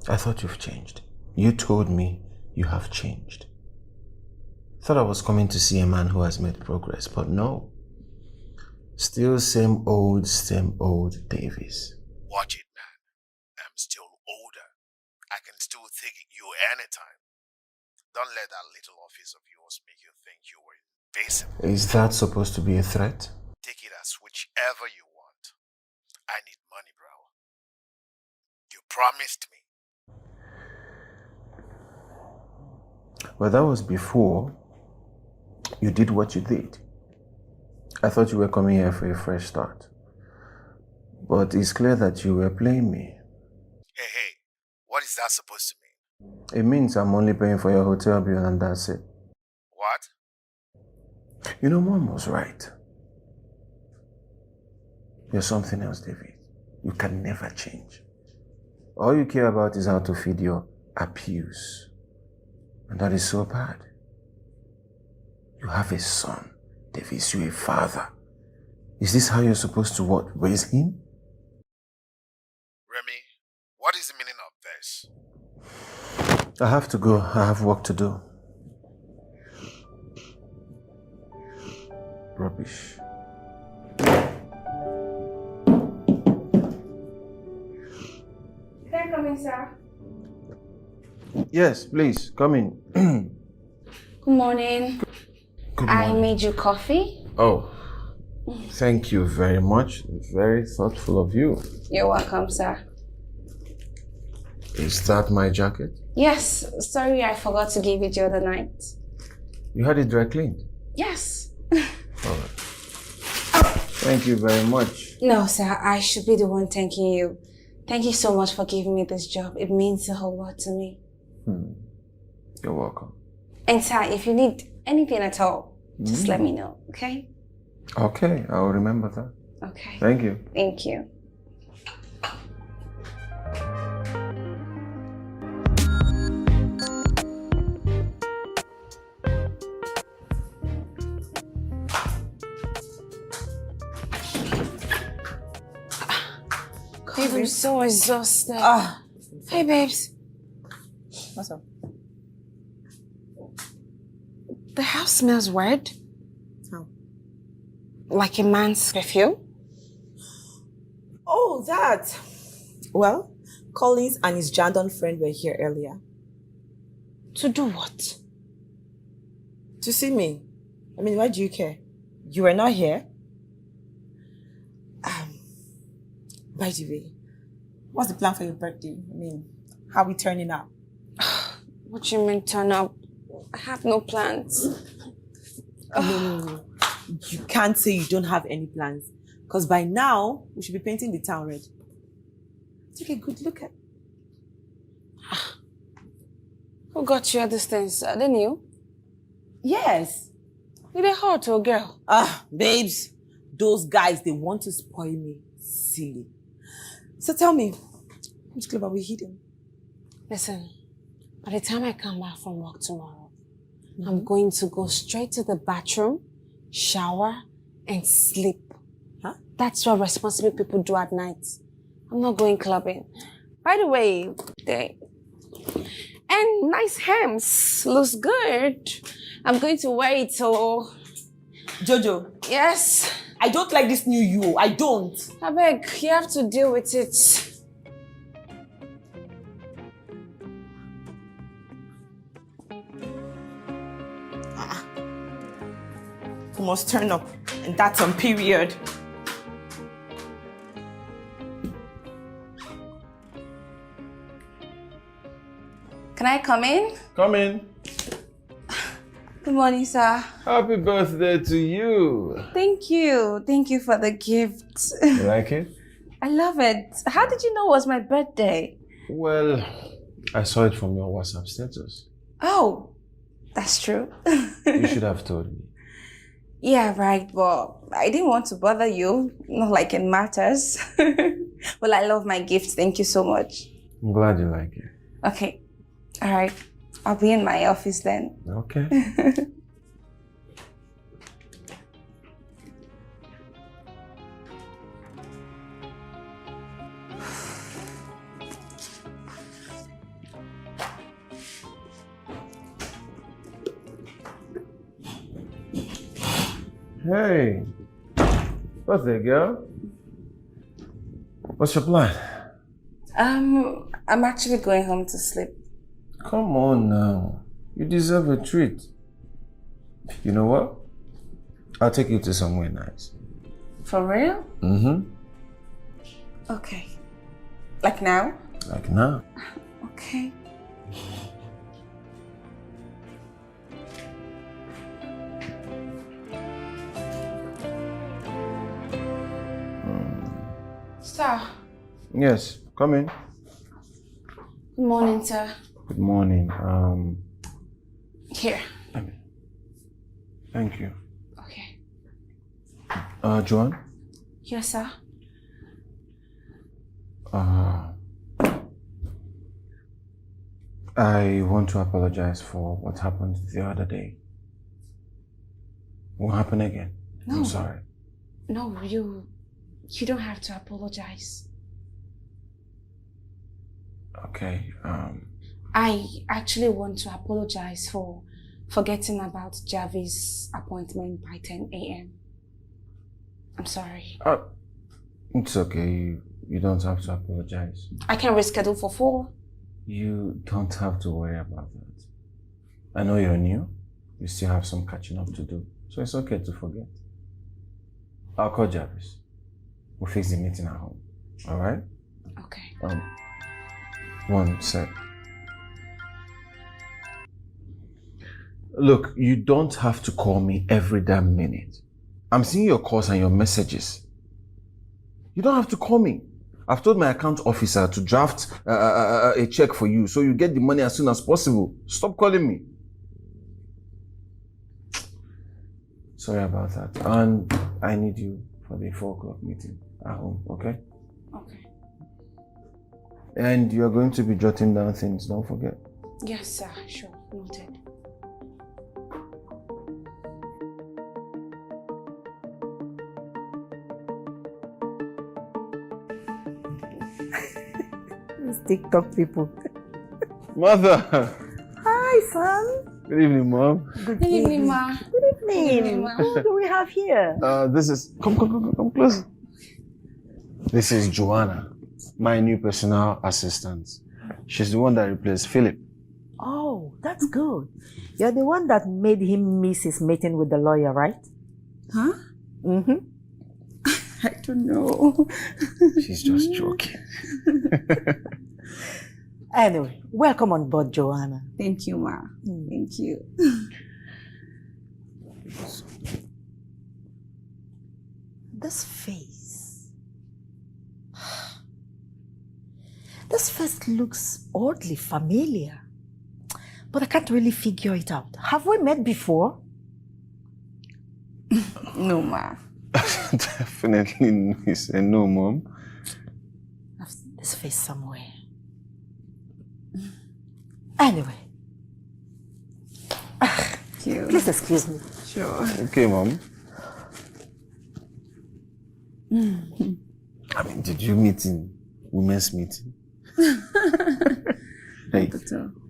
I thought you've changed. You told me you have changed. Thought I was coming to see a man who has made progress, but no. Still same old Davis. Watch it, man. I'm still older. I can still take you anytime. Don't let that little office of yours make you think you were invasive. Is that supposed to be a threat? Take it as whichever you want. I need money, bro. You promised me. Well, that was before You did what you did. I thought you were coming here for a fresh start. But it's clear that you were playing me. Hey, what is that supposed to mean? It means I'm only paying for your hotel bill and that's it. What? You know, Mom was right. You're something else, David. You can never change. All you care about is how to feed your abuse. And that is so bad. You have a son, David. You're a father. Is this how you're supposed to what? Raise him? Remy, what is the meaning of this? I have to go. I have work to do. Rubbish. Can I come in, sir? Yes, please, come in. Good morning. Good I morning. made you coffee. Oh, thank you very much. Very thoughtful of you. You're welcome, sir. Is that my jacket? Yes, sorry I forgot to give it the other night. You had it dry cleaned? Yes. All right. Thank you very much. No, sir, I should be the one thanking you. Thank you so much for giving me this job. It means a whole lot to me. You're welcome. And sir, if you need anything at all, just let me know, okay? Okay, I'll remember that. Okay. Thank you. Thank you. God, I'm so exhausted. Hey, babes. What's up? The house smells weird. How? Like a man's perfume. Oh, that. Well, Collins and his Jandon friend were here earlier. To do what? To see me. I mean, why do you care? You were not here. By the way, what's the plan for your birthday? I mean, how are we turning out? What do you mean turn up? I have no plans. No. You can't say you don't have any plans. Because by now, we should be painting the town red. Take a good look at. Who got you all these things? Didn't you? Yes. You they hot or girl? Babes. Those guys, they want to spoil me. Silly. So tell me, which club are we hitting? Listen, by the time I come back from work tomorrow, I'm going to go straight to the bathroom, shower, and sleep. Huh? That's what responsible people do at night. I'm not going clubbing. By the way, and nice hems. Looks good. I'm going to wear it so... Jojo. Yes. I don't like this new you. I don't. I beg, you have to deal with it. You must turn up. And that's on period. Can I come in? Come in. Good morning, sir. Happy birthday to you. Thank you. Thank you for the gift. You like it? I love it. How did you know it was my birthday? Well, I saw it from your WhatsApp status. Oh, that's true. You should have told me. Yeah, right, but I didn't want to bother you. Not like it matters. Well, I love my gift. Thank you so much. I'm glad you like it. Okay. All right. I'll be in my office then. Okay. Hey, birthday girl. What's your plan? I'm actually going home to sleep. Come on now. You deserve a treat. You know what? I'll take you to somewhere nice. For real? Mm-hmm. Okay. Like now? Like now. Okay. Sir. Yes, come in. Good morning, sir. Good morning. Here. Thank you. Okay. Joanne? Yes, sir. I want to apologize for what happened the other day. What happened again? No. I'm sorry. No, you don't have to apologize. Okay, I actually want to apologize for forgetting about Javi's appointment by 10 a.m. I'm sorry. it's okay. You don't have to apologize. I can reschedule for 4. You don't have to worry about that. I know you're new. You still have some catching up to do. So it's okay to forget. I'll call Jarvis. We'll fix the meeting at home. Alright? Okay. One sec. Look, you don't have to call me every damn minute. I'm seeing your calls and your messages. You don't have to call me. I've told my account officer to draft a check for you so you get the money as soon as possible. Stop calling me. Sorry about that. And I need you for the 4 o'clock meeting at home, okay? Okay. And you're going to be jotting down things, don't forget. Yes, sir. Sure. Noted. These TikTok people. Mother! Hi, son. Good evening, Mom. Good evening, Ma. Good evening. Ma. Who do we have here? This is... Come close. This is Joanna, my new personal assistant. She's the one that replaced Philip. Oh, that's good. You're the one that made him miss his meeting with the lawyer, right? Huh? Mm-hmm. I don't know. She's just joking. Anyway, welcome on board, Joanna. Thank you, Ma. Thank you. This face. This face looks oddly familiar. But I can't really figure it out. Have we met before? No, Ma. Definitely is a no, Mom. I've seen this face somewhere. Anyway. You. Please excuse me. Sure. Okay, Mom. I mean, did you meet in women's meeting? Hey,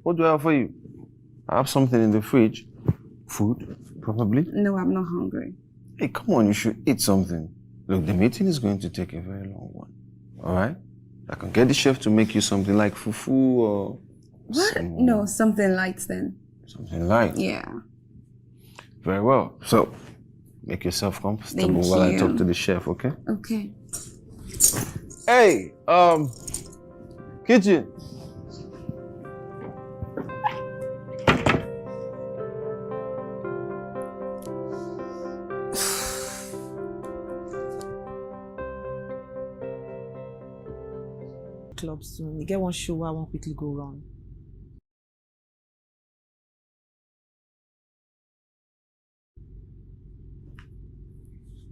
what do I have for you? I have something in the fridge. Food, probably. No, I'm not hungry. Hey, come on, you should eat something. Look, the meeting is going to take a very long one. All right? I can get the chef to make you something like fufu or... What? No, something light then. Something light? Yeah. Very well. So, make yourself comfortable while I talk to the chef, okay? Okay. Hey, kitchen. Club soon. You get one show, I won't quickly go run.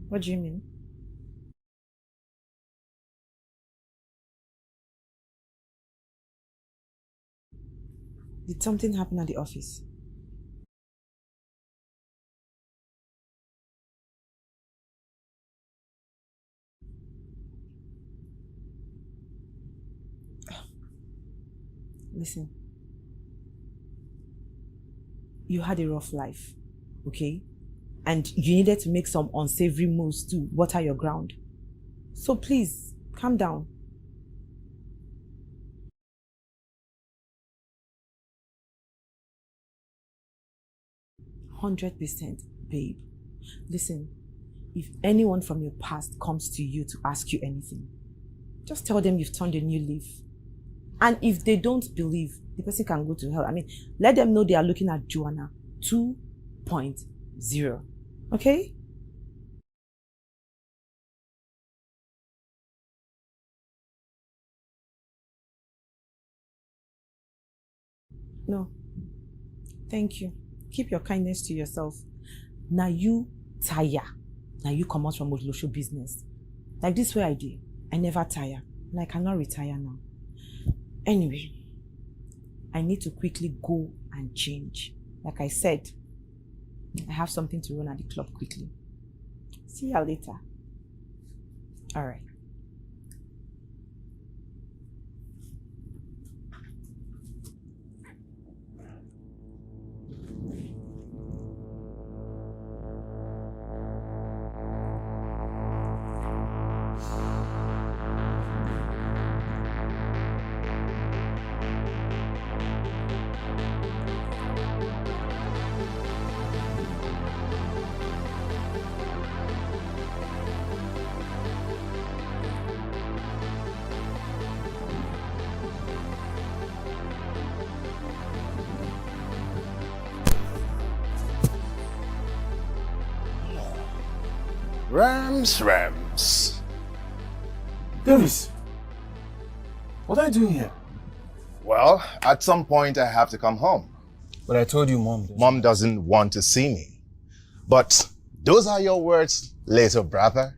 What do you mean? Did something happen at the office? Listen. You had a rough life, okay? And you needed to make some unsavory moves to water your ground. So please, calm down. %100%, babe. Listen, if anyone from your past comes to you to ask you anything, just tell them you've turned a new leaf. And if they don't believe, the person can go to hell. I mean, let them know they are looking at Joanna 2.0. Okay? No. Thank you. Keep your kindness to yourself. Now you tire. Now you come out from Odlosho business. Like this way I do. I never tire. And I cannot retire now. Anyway, I need to quickly go and change. Like I said, I have something to run at the club quickly. See you later. All right. Rams. Davis, what are you doing here? Well, at some point I have to come home. But I told you, Mom. Mom doesn't want to see me. But those are your words, little brother.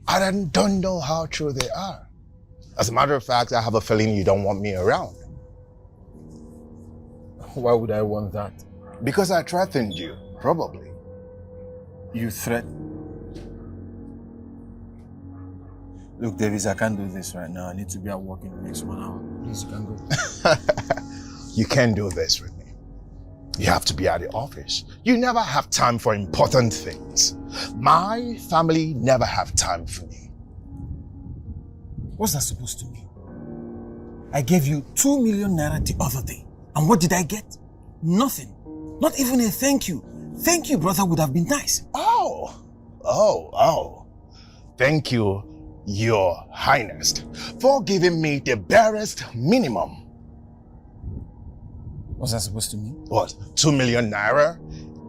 I don't know how true they are. As a matter of fact, I have a feeling you don't want me around. Why would I want that? Because I threatened you, probably. You threat? Look, Davis, I can't do this right now. I need to be at work in the next 1 hour. Please, you can go. You can't do this with me. You have to be at the office. You never have time for important things. My family never have time for me. What's that supposed to mean? I gave you 2 million naira the other day. And what did I get? Nothing. Not even a thank you. Thank you, brother, would have been nice. Oh. Thank you, Your Highness, for giving me the barest minimum. What's that supposed to mean? What, 2 million naira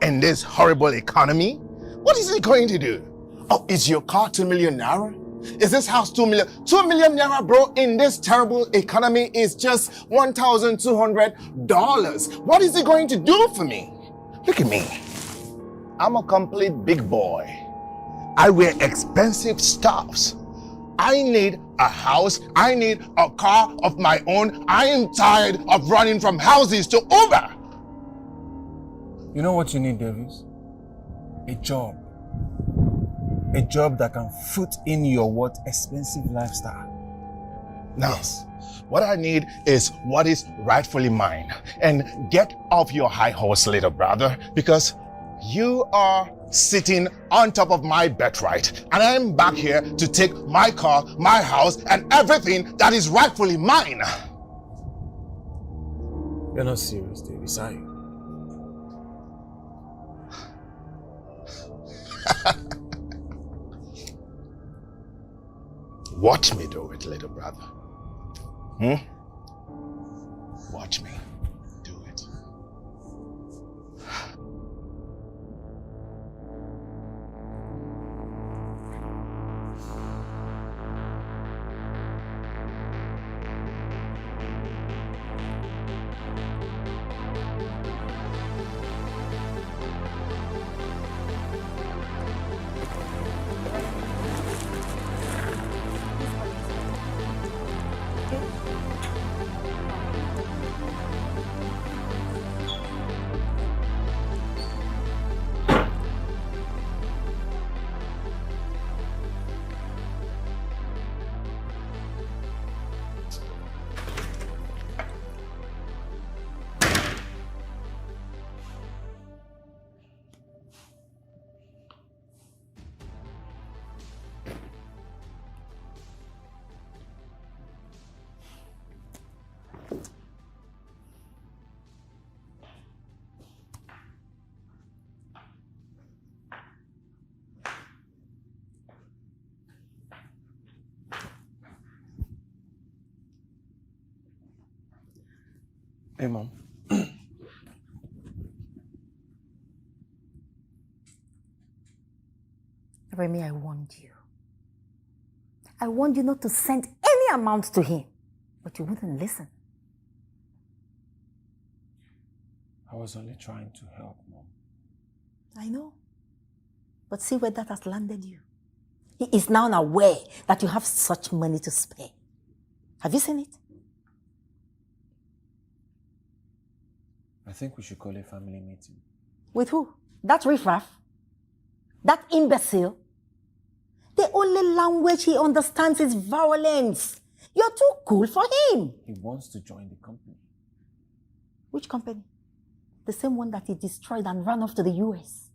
in this horrible economy? What is it going to do? Oh, is your car 2 million naira? Is this house 2 million? 2 million naira, bro, in this terrible economy is just $1,200. What is it going to do for me? Look at me. I'm a complete big boy. I wear expensive stuffs. I need a house. I need a car of my own. I am tired of running from houses to Uber. You know what you need, Davis? A job. A job that can foot in your expensive lifestyle. Now, what I need is what is rightfully mine. And get off your high horse, little brother, because you are sitting on top of my birthright, and I'm back here to take my car, my house, and everything that is rightfully mine. You're not serious, Davis, are you? Watch me do it, little brother. Watch me do it. Hey, Mom. Remy, I warned you. I warned you not to send any amount to him, but you wouldn't listen. I was only trying to help, Mom. I know. But see where that has landed you. He is now aware that you have such money to spare. Have you seen it? I think we should call a family meeting. With who? That riffraff? That imbecile? The only language he understands is violence. You're too cool for him. He wants to join the company. Which company? The same one that he destroyed and ran off to the US.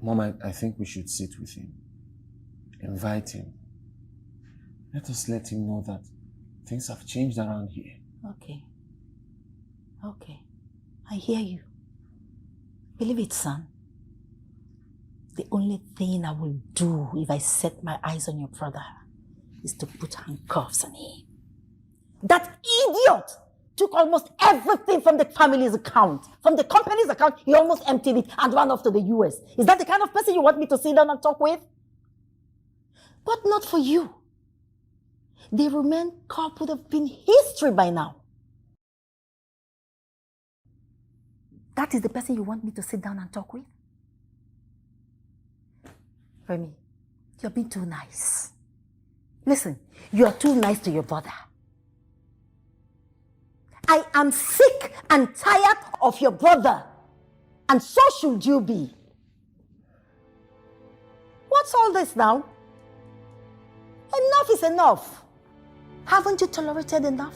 Mom, I think we should sit with him. Invite him. Let us let him know that things have changed around here. Okay. Okay. I hear you. Believe it, son. The only thing I will do if I set my eyes on your brother is to put handcuffs on him. That idiot took almost everything from the family's account. From the company's account, he almost emptied it and ran off to the US. Is that the kind of person you want me to sit down and talk with? But not for you. The Roman cop would have been history by now. That is the person you want me to sit down and talk with? Remy, you're being too nice. Listen, you are too nice to your brother. I am sick and tired of your brother. And so should you be. What's all this now? Enough is enough. Haven't you tolerated enough?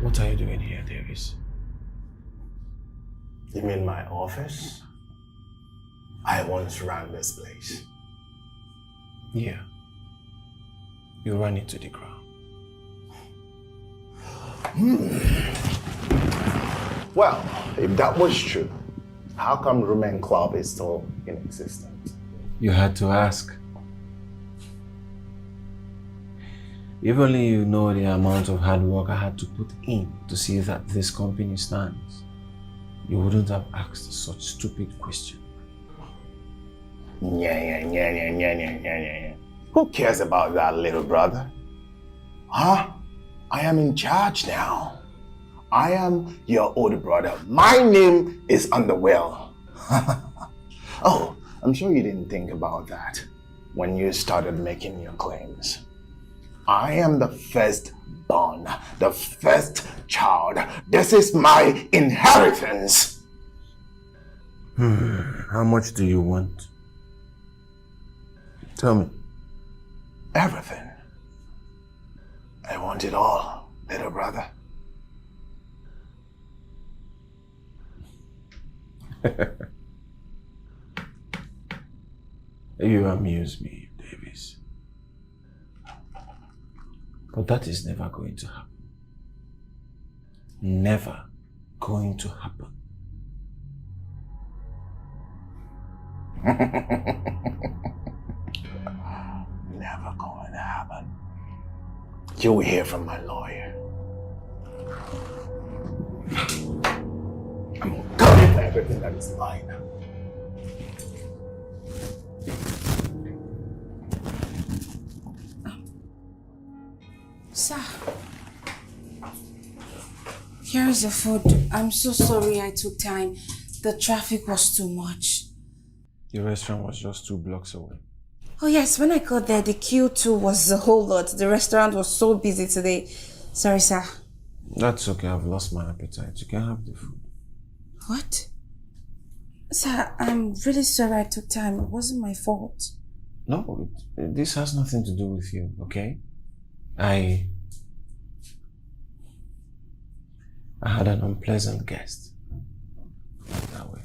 What are you doing here, Davis? You mean my office? I once ran this place. Yeah. You ran it to the ground. Well, if that was true, how come Roman Club is still in existence? You had to ask. If only you know the amount of hard work I had to put in to see that this company stands, you wouldn't have asked such stupid question. Who cares about that, little brother? Huh? I am in charge now. I am your older brother. My name is Underwell. Oh, I'm sure you didn't think about that when you started making your claims. I am the firstborn, the first child. This is my inheritance. How much do you want? Tell me. Everything. I want it all, little brother. You amuse me, Davis. But that is never going to happen. Never going to happen. Never going to happen. You will hear from my lawyer. I'm coming for everything that is mine. Sir, here is the food. I'm so sorry I took time. The traffic was too much. The restaurant was just 2 blocks away. Oh yes, when I got there, the queue too was a whole lot. The restaurant was so busy today. Sorry, sir. That's okay, I've lost my appetite. You can have the food. What? Sir, I'm really sorry I took time. It wasn't my fault. No, this has nothing to do with you, okay? I had an unpleasant guest. That way.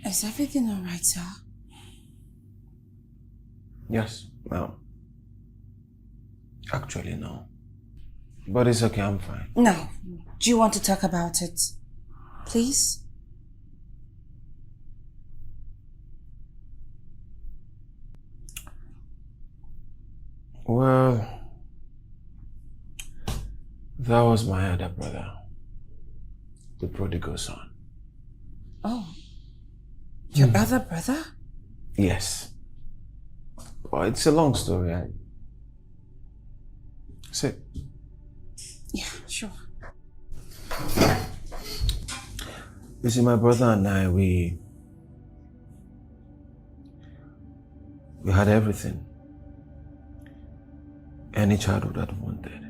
Is everything all right, sir? Yes, well, actually no. But it's okay, I'm fine. No. Do you want to talk about it? Please? Well, that was my other brother, the prodigal son. Oh. Your other brother? Yes. Well, it's a long story. Sit. Yeah, sure. You see, my brother and I, we had everything any child would have wanted.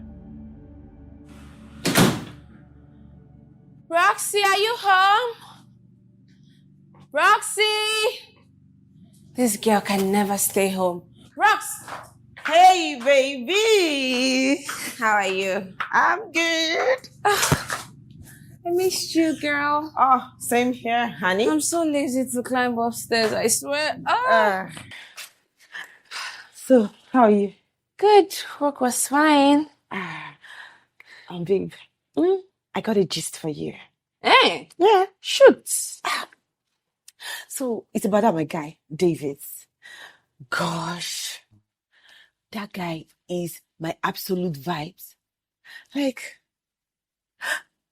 Roxy, are you home? Roxy! This girl can never stay home. Rox! Hey, baby. How are you? I'm good. I missed you, girl. Oh, same here, honey. I'm so lazy to climb upstairs, I swear. Ah. So, how are you? Good. Work was fine. Babe, I got a gist for you. Hey! Yeah. Shoot! So, it's about that my guy, David. Gosh, that guy is my absolute vibes. Like,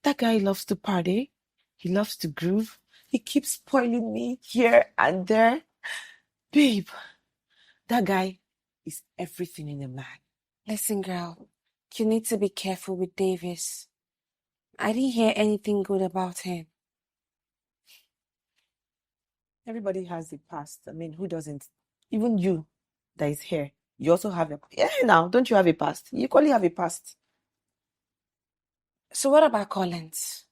that guy loves to party. He loves to groove. He keeps spoiling me here and there. Babe, that guy is everything in a man. Listen, girl. You need to be careful with Davis. I didn't hear anything good about him. Everybody has a past. I mean, who doesn't? Even you that is here, you also have a... Yeah, now, don't you have a past? You equally have a past. So what about Collins?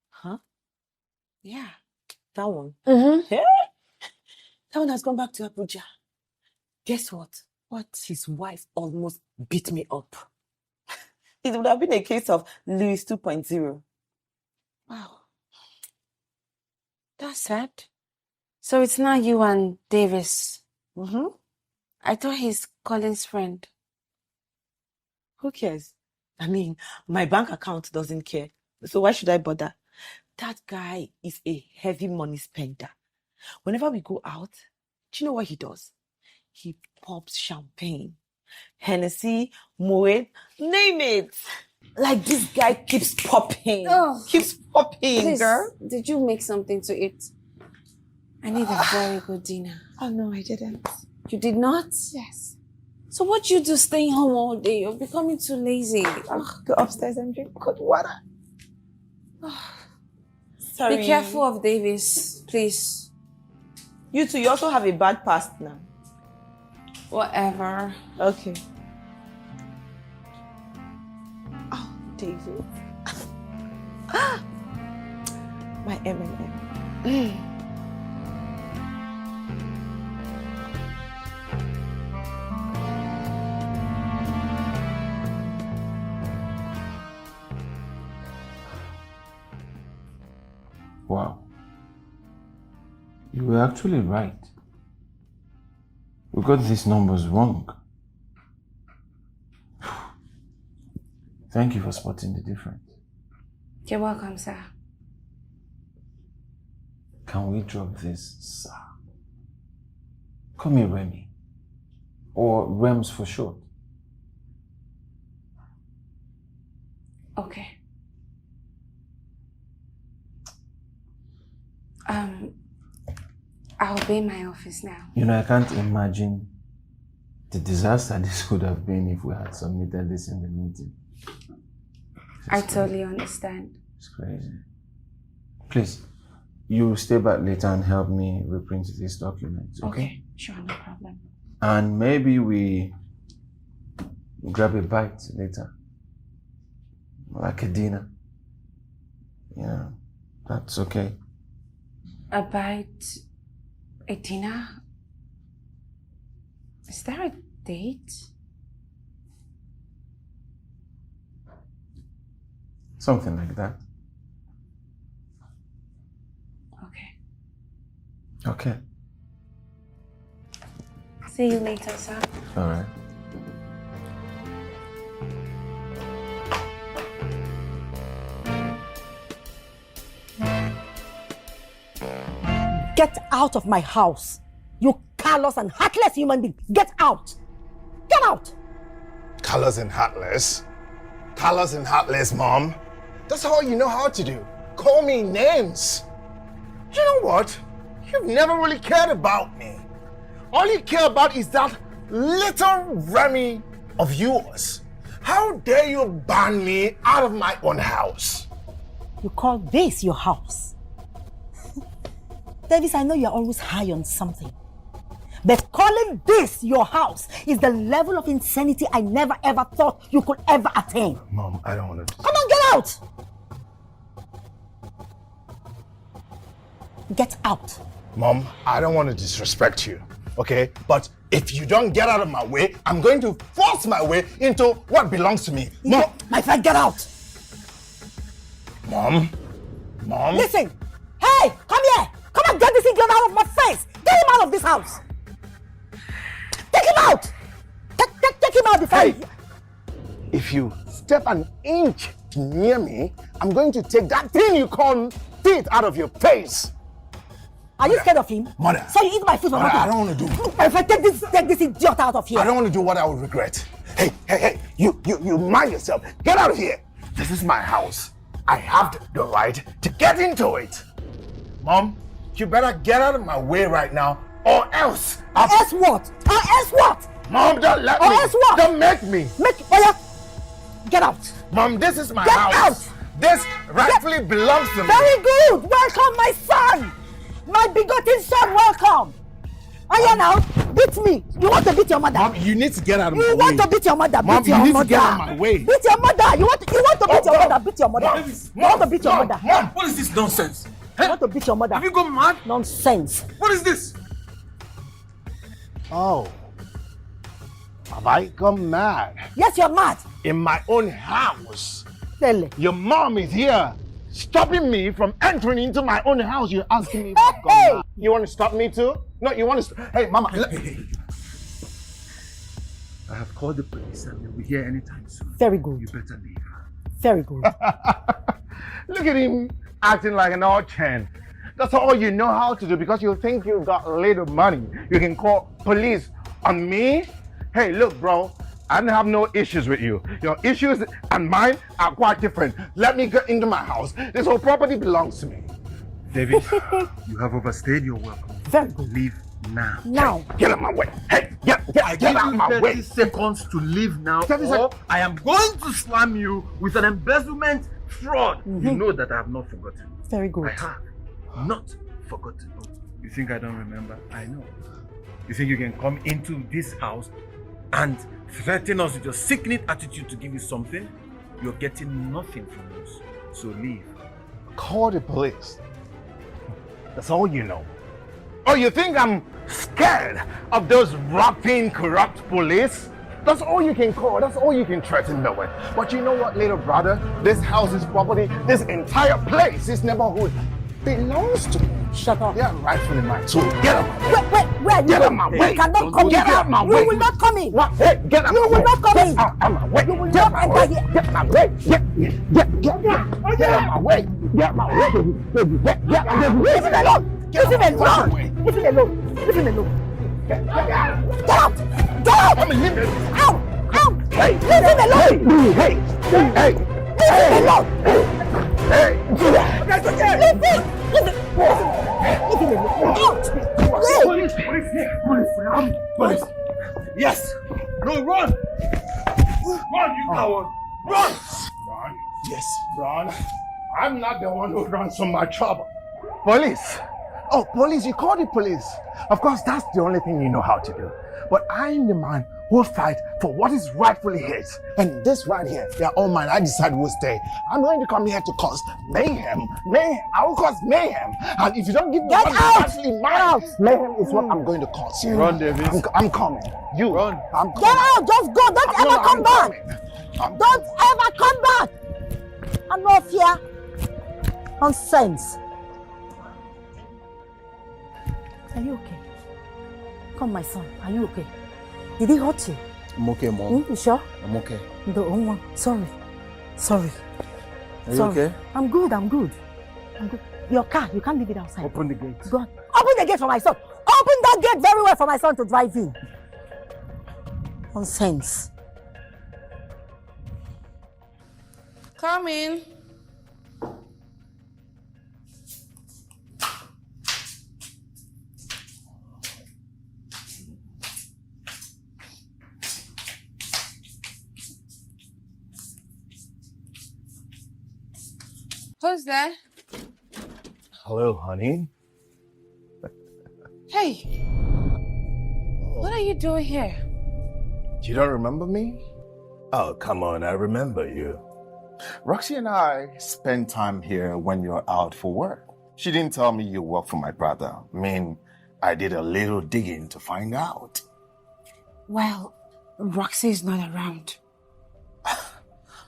Huh? Yeah. That one? Mm-hmm. Yeah. That one has gone back to Abuja. Guess what? What? His wife almost beat me up. It would have been a case of Louis 2.0. Wow. That's sad. So it's not you and Davis. Mm-hmm. I thought he's Collins' friend. Who cares? I mean, my bank account doesn't care. So why should I bother? That guy is a heavy money spender. Whenever we go out, do you know what he does? He pops champagne, Hennessy, Moet, name it. Like this guy keeps popping. Oh. Keeps popping, Please, girl. did you make something to eat? I need a very good dinner. Oh no, I didn't. You did not? Yes. So what you do staying home all day? You're becoming too lazy. I'll go upstairs and drink cold water. Sorry. Be careful of Davis, please. You two, you also have a bad past now. Whatever. Okay. Oh, David. My M&M. Wow. You were actually right. We got these numbers wrong. Thank you for spotting the difference. You're welcome, sir. Can we drop this, sir? Call me Remy. Or Rems for short. Okay. I'll be in my office now. You know, I can't imagine the disaster this would have been if we had submitted this in the meeting. I totally understand. It's crazy. Please, you stay back later and help me reprint these documents, okay? Sure, no problem. And maybe we grab a bite later. Like a dinner. You know, that's okay. A bite? A dinner? Is there a date? Something like that. Okay. Okay. See you later, sir. All right. Get out of my house. You callous and heartless human being. Get out. Get out! Callous and heartless. Callous and heartless, Mom. That's all you know how to do. Call me names. You know what? You've never really cared about me. All you care about is that little Remy of yours. How dare you ban me out of my own house? You call this your house? Davis, I know you're always high on something. But calling this your house is the level of insanity I never ever thought you could ever attain. Mom, I don't want to... Come on, get out! Get out. Mom, I don't want to disrespect you, okay? But if you don't get out of my way, I'm going to force my way into what belongs to me. Mom! My friend, get out! Mom? Listen! Hey, come here! Come and get this idiot out of my face! Get him out of this house! Take him out! Take him out before Hey! If you step an inch near me, I'm going to take that thing you call teeth out of your face. Are you scared of him? Mother. So you eat my food for nothing? I don't want to do it. Look, my friend, take this idiot out of here. I don't want to do what I would regret. Hey, you mind yourself. Get out of here. This is my house. I have the right to get into it. Mom, you better get out of my way right now, or else. Else what? Else what? Mom, don't let me. Else what? Don't make me. Get out. Mom, this is my Get house. out. This rightfully belongs to me. Very good. Welcome, my son. My begotten son, welcome. Aya now, beat me. You want to beat your mother? Mom, you need to get out of my way. You want to beat your mother? Mom, beat your you need mother. to get out of my way. Beat your mother. You want to beat your mother? Beat your mother. You want to beat your mother? Mom, what is this nonsense? You want to beat your mother? Have you gone mad? Nonsense. What is this? Oh. Have I gone mad? Yes, you're mad. In my own house. Tell it. Your mom is here, stopping me from entering into my own house. You're asking me if I've gone mad. You want to stop me too? No, you want to... Hey, Mama. I have called the police and they'll be here anytime soon. Very good. You better leave. Very good. Look at him acting like an old chan. That's all you know how to do because you think you got a little money. You can call police on me. Hey, look, bro. I don't have no issues with you. Your issues and mine are quite different. Let me get into my house. This whole property belongs to me. David, you have overstayed your welcome. Very good. Leave now. Now. Hey, get out of my way. Hey, get out of my way. 30 seconds to leave now, 30 or seconds. I am going to slam you with an embezzlement fraud. You know that I have not forgotten. Very good. I have not forgotten. Oh, you think I don't remember? I know. You think you can come into this house and threaten us with your sickening attitude to give you something? You're getting nothing from us. So leave. Call the police. That's all you know. Oh, you think I'm scared of those rotten, corrupt police? That's all you can call. That's all you can threaten me with. But you know what, little brother? This house, this property, this entire place, this neighborhood belongs to me. Shut up. Yeah, rightfully mine. So get out of my way. Wait, where are you? Get out of my way. You cannot come in. Get out of my way. You will not come in. What? Hey, get out of my way. You will not come in. Get out of my way. You will Get not out of my enter way. here. Get out of my way. Get out of my way. Get out of my way. Get out of my way. Leave him alone. Leave him alone. Leave him alone. Leave him alone. Get out. Get out. I'm leaving. Out. Out. Hey. Leave him alone. Hey. Hey. Leave him alone. Hey. Leave him. Leave him. Leave him alone. Out. Hey. Police! Police! Yes! No, run! Run, you coward! Run! Run. Yes, run. I'm not the one who runs from my trouble. Police. Oh, police, you call the police. Of course, that's the only thing you know how to do. But I'm the man who will fight for what is rightfully his. And this right here, they're all mine. I decide who will stay. I'm going to come here to cause mayhem. Mayhem. I will cause mayhem. And if you don't give me what is rightfully mine, mayhem is what I'm going to cause you. Run, Davis. I'm coming. You. Run. I'm coming. Get out. Just go. Don't No, ever come I'm back. coming. Don't ever come back. I'm not fear. Nonsense. Are you okay? Come, my son. Are you okay? Did he hurt you? I'm okay, Mom. You sure? I'm okay. Sorry. Sorry. Are you Sorry. okay? I'm good. Your car, you can't leave it outside. Open the gate. Go on. Open the gate for my son. Open that gate very well for my son to drive in. Nonsense. Come in. Who's there? Hello, honey. Hey. What are you doing here? You don't remember me? Oh, come on, I remember you. Roxy and I spent time here when you were out for work. She didn't tell me you work for my brother. I mean, I did a little digging to find out. Well, Roxy is not around.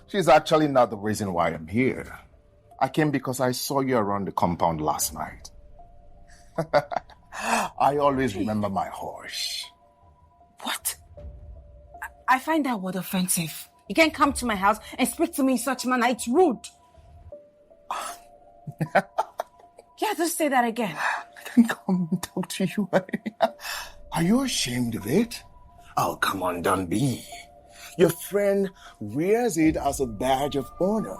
She's actually not the reason why I'm here. I came because I saw you around the compound last night. I always remember my horse. What? I find that word offensive. You can't come to my house and speak to me in such a manner. It's rude. Yeah, just say that again. I can come and talk to you. Are you ashamed of it? Oh, come on, don't be. Your friend wears it as a badge of honor.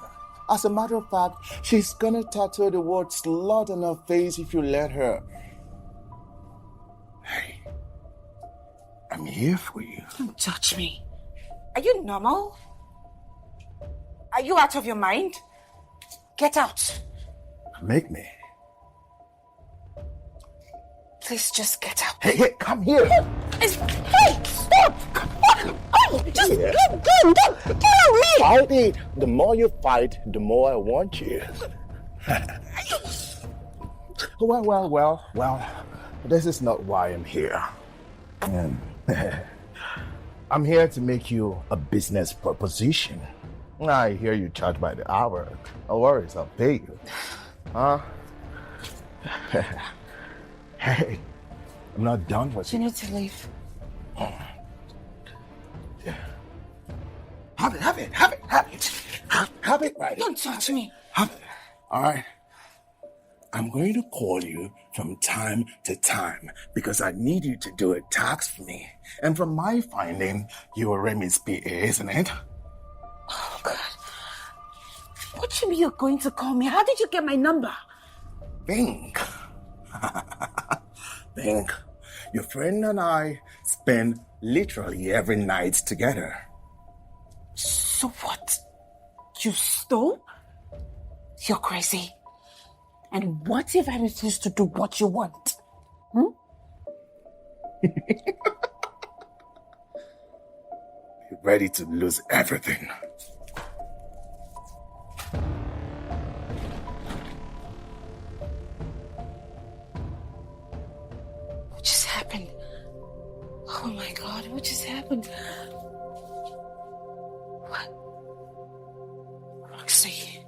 As a matter of fact, she's gonna tattoo the word slut on her face if you let her. Hey, I'm here for you. Don't touch me. Are you normal? Are you out of your mind? Get out. Make me. Please just get out. Hey, come here. Hey, stop! Oh, just Yeah. go, get out of me! Fight it. The more you fight, the more I want you. Well. This is not why I'm here. I'm here to make you a business proposition. I hear you charge by the hour. No worries, I'll pay you. Huh? Hey, I'm not done with You you. need to leave. Have it. Have it right. Don't touch me. Have it. All right. I'm going to call you from time to time because I need you to do a tax for me. And from my finding, you are Remy's PA, isn't it? Oh, God. What do you mean you're going to call me? How did you get my number? Think. Think. Your friend and I spend literally every night together. So what? You stole? You're crazy. And what if I refuse to do what you want? You're ready to lose everything. What just happened? Oh my God, what just happened? What? Roxy.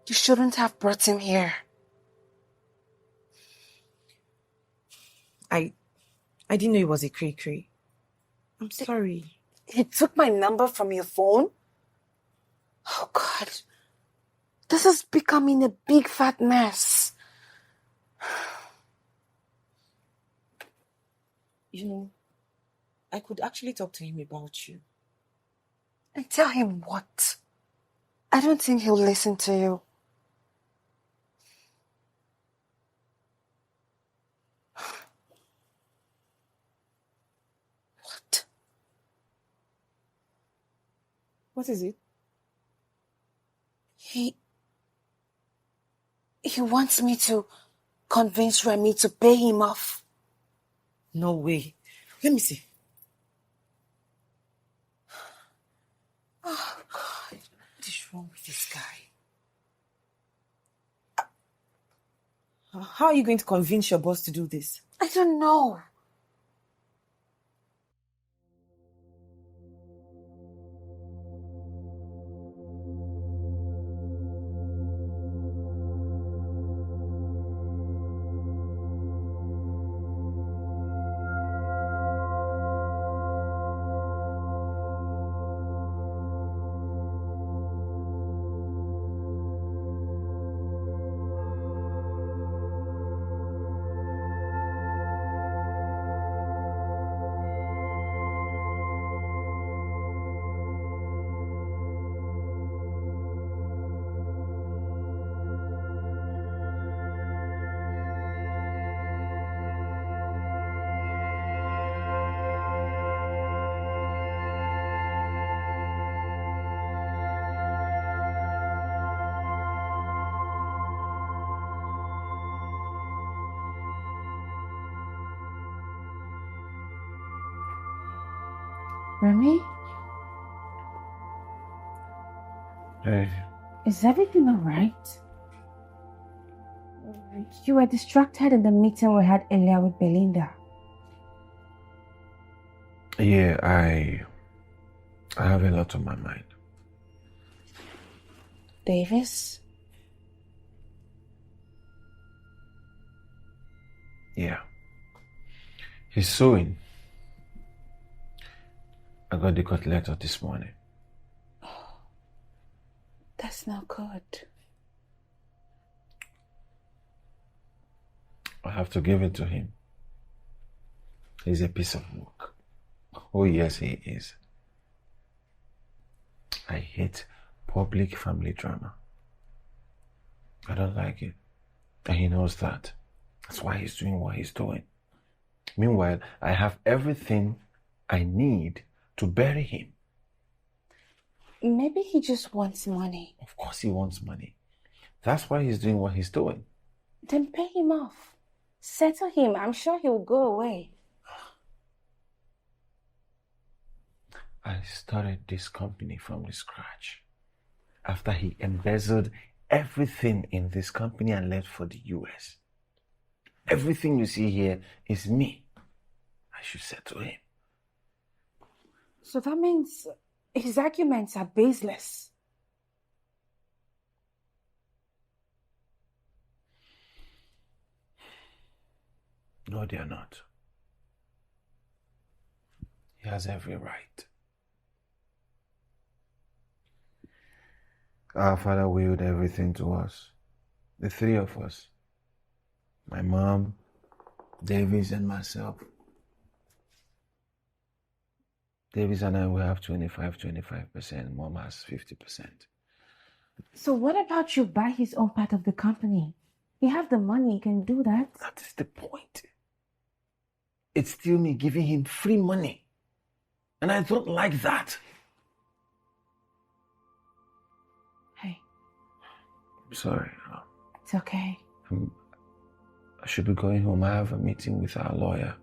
You shouldn't have brought him here. I didn't know it was a cray-cray. I'm sorry. He took my number from your phone? Oh, God. This is becoming a big fat mess. You know, I could actually talk to him about you. And tell him what? I don't think he'll listen to you. What? What is it? He wants me to convince Remy to pay him off. No way. Let me see. Oh, God. What is wrong with this guy? How are you going to convince your boss to do this? I don't know. Remy? Hey, Is everything alright? You were distracted in the meeting we had earlier with Belinda. yeah, I have a lot on my mind. Davis? Yeah. He's suing. I got the court letter this morning. That's not good. I have to give it to him. He's a piece of work. Oh yes, he is. I hate public family drama. I don't like it. And he knows that. That's why he's doing what he's doing. Meanwhile, I have everything I need to bury him. Maybe he just wants money. Of course he wants money. That's why he's doing what he's doing. Then pay him off. Settle him. I'm sure he will go away. I started this company from the scratch. After he embezzled everything in this company and left for the US. Everything you see here is me. I should settle him. So that means his arguments are baseless. No, they are not. He has every right. Our father willed everything to us. The three of us. My mom, Davis, and myself. Davis and I will have 25%. Mom has 50%. So what about you buy his own part of the company? You have the money, you can do that. That is the point. It's still me giving him free money. And I don't like that. Hey, I'm sorry. it's okay. I should be going home. I have a meeting with our lawyer.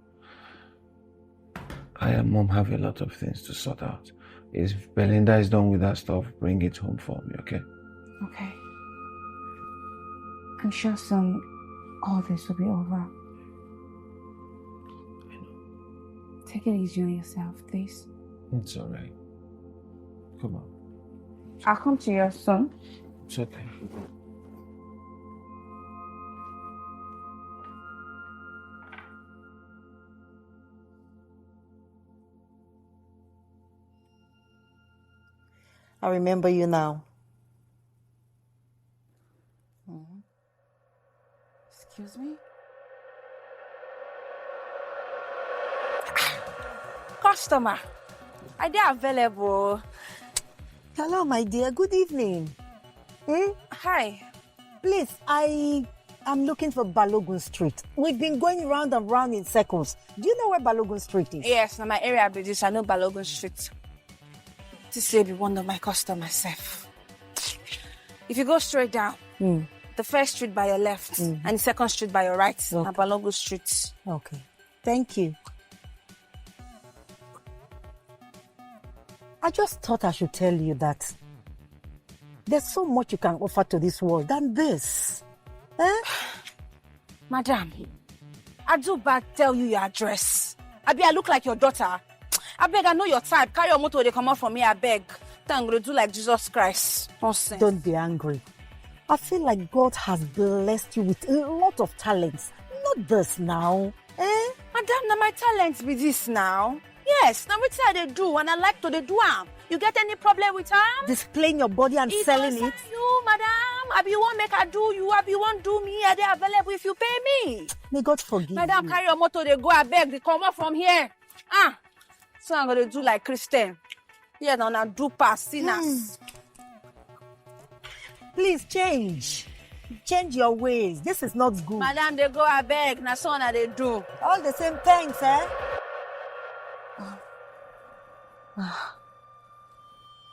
I and Mom have a lot of things to sort out. If Belinda is done with that stuff, bring it home for me, okay? Okay. I'm sure soon all this will be over. I know. Take it easy on yourself, please. It's all right. Come on. I'll come to you soon. It's okay. I remember you now. Excuse me? Customer, are they available? Hello, my dear. Good evening. Hi. Please, I am looking for Balogun Street. We've been going round and round in circles. Do you know where Balogun Street is? Yes, now my area be this. I know Balogun Street. This will be one of my customers, Seth. If you go straight down, the first street by your left and the second street by your right, Okay. and Balogun Street. Okay. Thank you. I just thought I should tell you that there's so much you can offer to this world than this. Madam, I do bad tell you your address. I look like your daughter. I beg, I know your type. Carry your motor, they come out from me, I beg. Then I'm going to do like Jesus Christ. Nonsense. Don't be angry. I feel like God has blessed you with a lot of talents. Not this now. Madam, now my talents be this now. Yes, now which side they do and I like to they do am. You get any problem with them? Displaying your body and selling it. You, madam. I be one make I do you. I be one do me. Are they available if you pay me? May God forgive Madam, you. carry your motor, they go, I beg, they come up from here. So I'm going to do like Christian. Yeah, now do pass sinners. Please change. Change your ways. This is not good. Madam, they go, I beg. Now so now they do. All the same, thanks,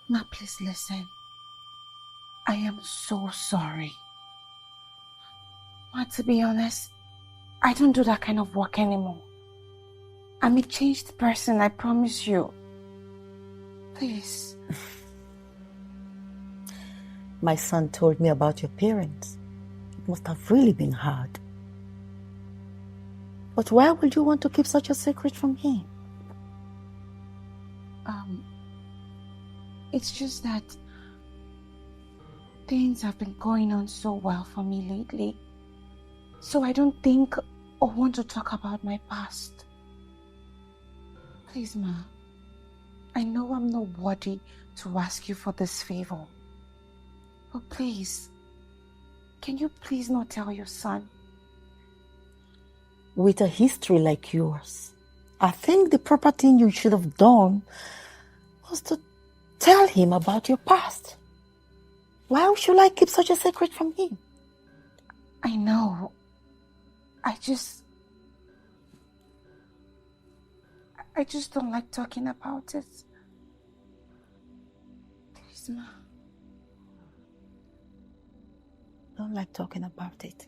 Now please listen. I am so sorry. But to be honest, I don't do that kind of work anymore. I'm a changed person, I promise you. Please. My son told me about your parents. It must have really been hard. But why would you want to keep such a secret from him? It's just that things have been going on so well for me lately. So I don't think or want to talk about my past. Please, Ma. I know I'm not worthy to ask you for this favor. But please, can you please not tell your son? With a history like yours, I think the proper thing you should have done was to tell him about your past. Why should I keep such a secret from him? I know. I just don't like talking about it. Please, Ma. Don't like talking about it.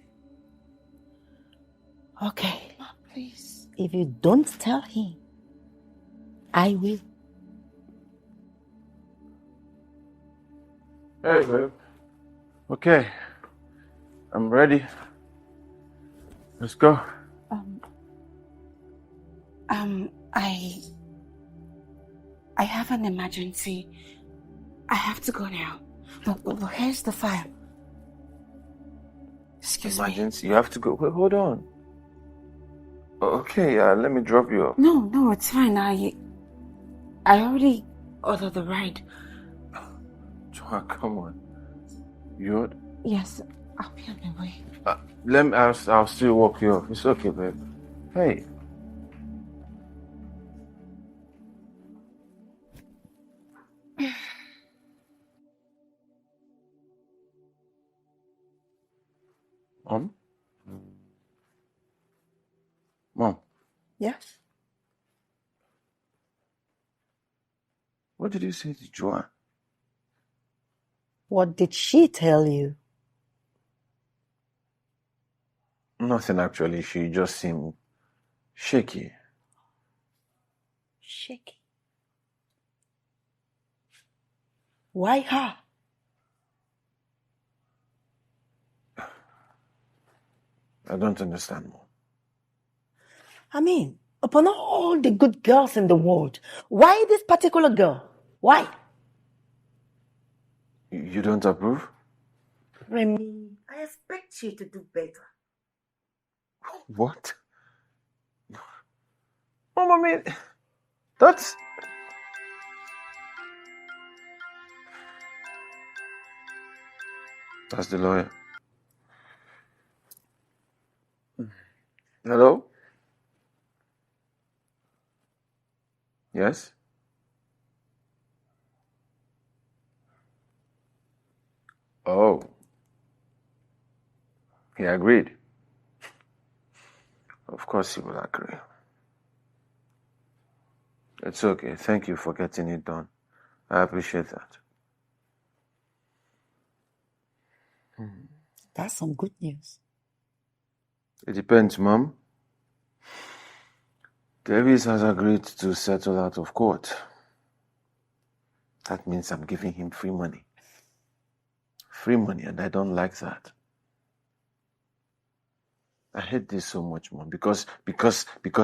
Okay. Ma, please. If you don't tell him, I will. Hey, babe. Okay. I'm ready. Let's go. I have an emergency. I have to go now. But here's the file. Excuse me. Emergency. You have to go. Wait, hold on. Okay, let me drop you off. No, it's fine. I already ordered the ride. Joanne, come on. You? Yes, I'll be on my way. I'll still walk you off. It's okay, babe. Hey. Mom? Yes? What did you say to Joanne? What did she tell you? Nothing, actually. She just seemed shaky. Shaky. Why her? I don't understand, Mom. I mean, upon all the good girls in the world, why this particular girl? Why? You don't approve? Remy, I expect you to do better. What? Mom, I mean, that's... That's the lawyer. Hello? Yes? Oh. He agreed. Of course he will agree. It's okay. Thank you for getting it done. I appreciate that. That's some good news. It depends, Mom. Davis has agreed to settle out of court. That means I'm giving him free money. Free money, and I don't like that. I hate this so much, Mom, because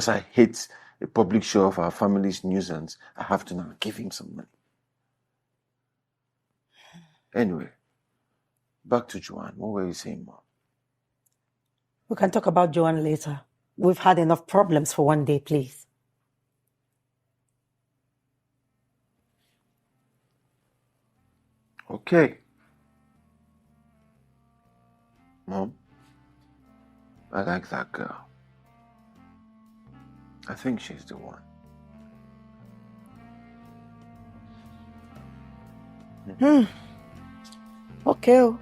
I hate a public show of our family's nuisance. I have to now give him some money. Anyway, back to Joanne. What were you saying, Mom? We can talk about Joanne later. We've had enough problems for one day, please. Okay. Mom, I like that girl. I think she's the one. Okay.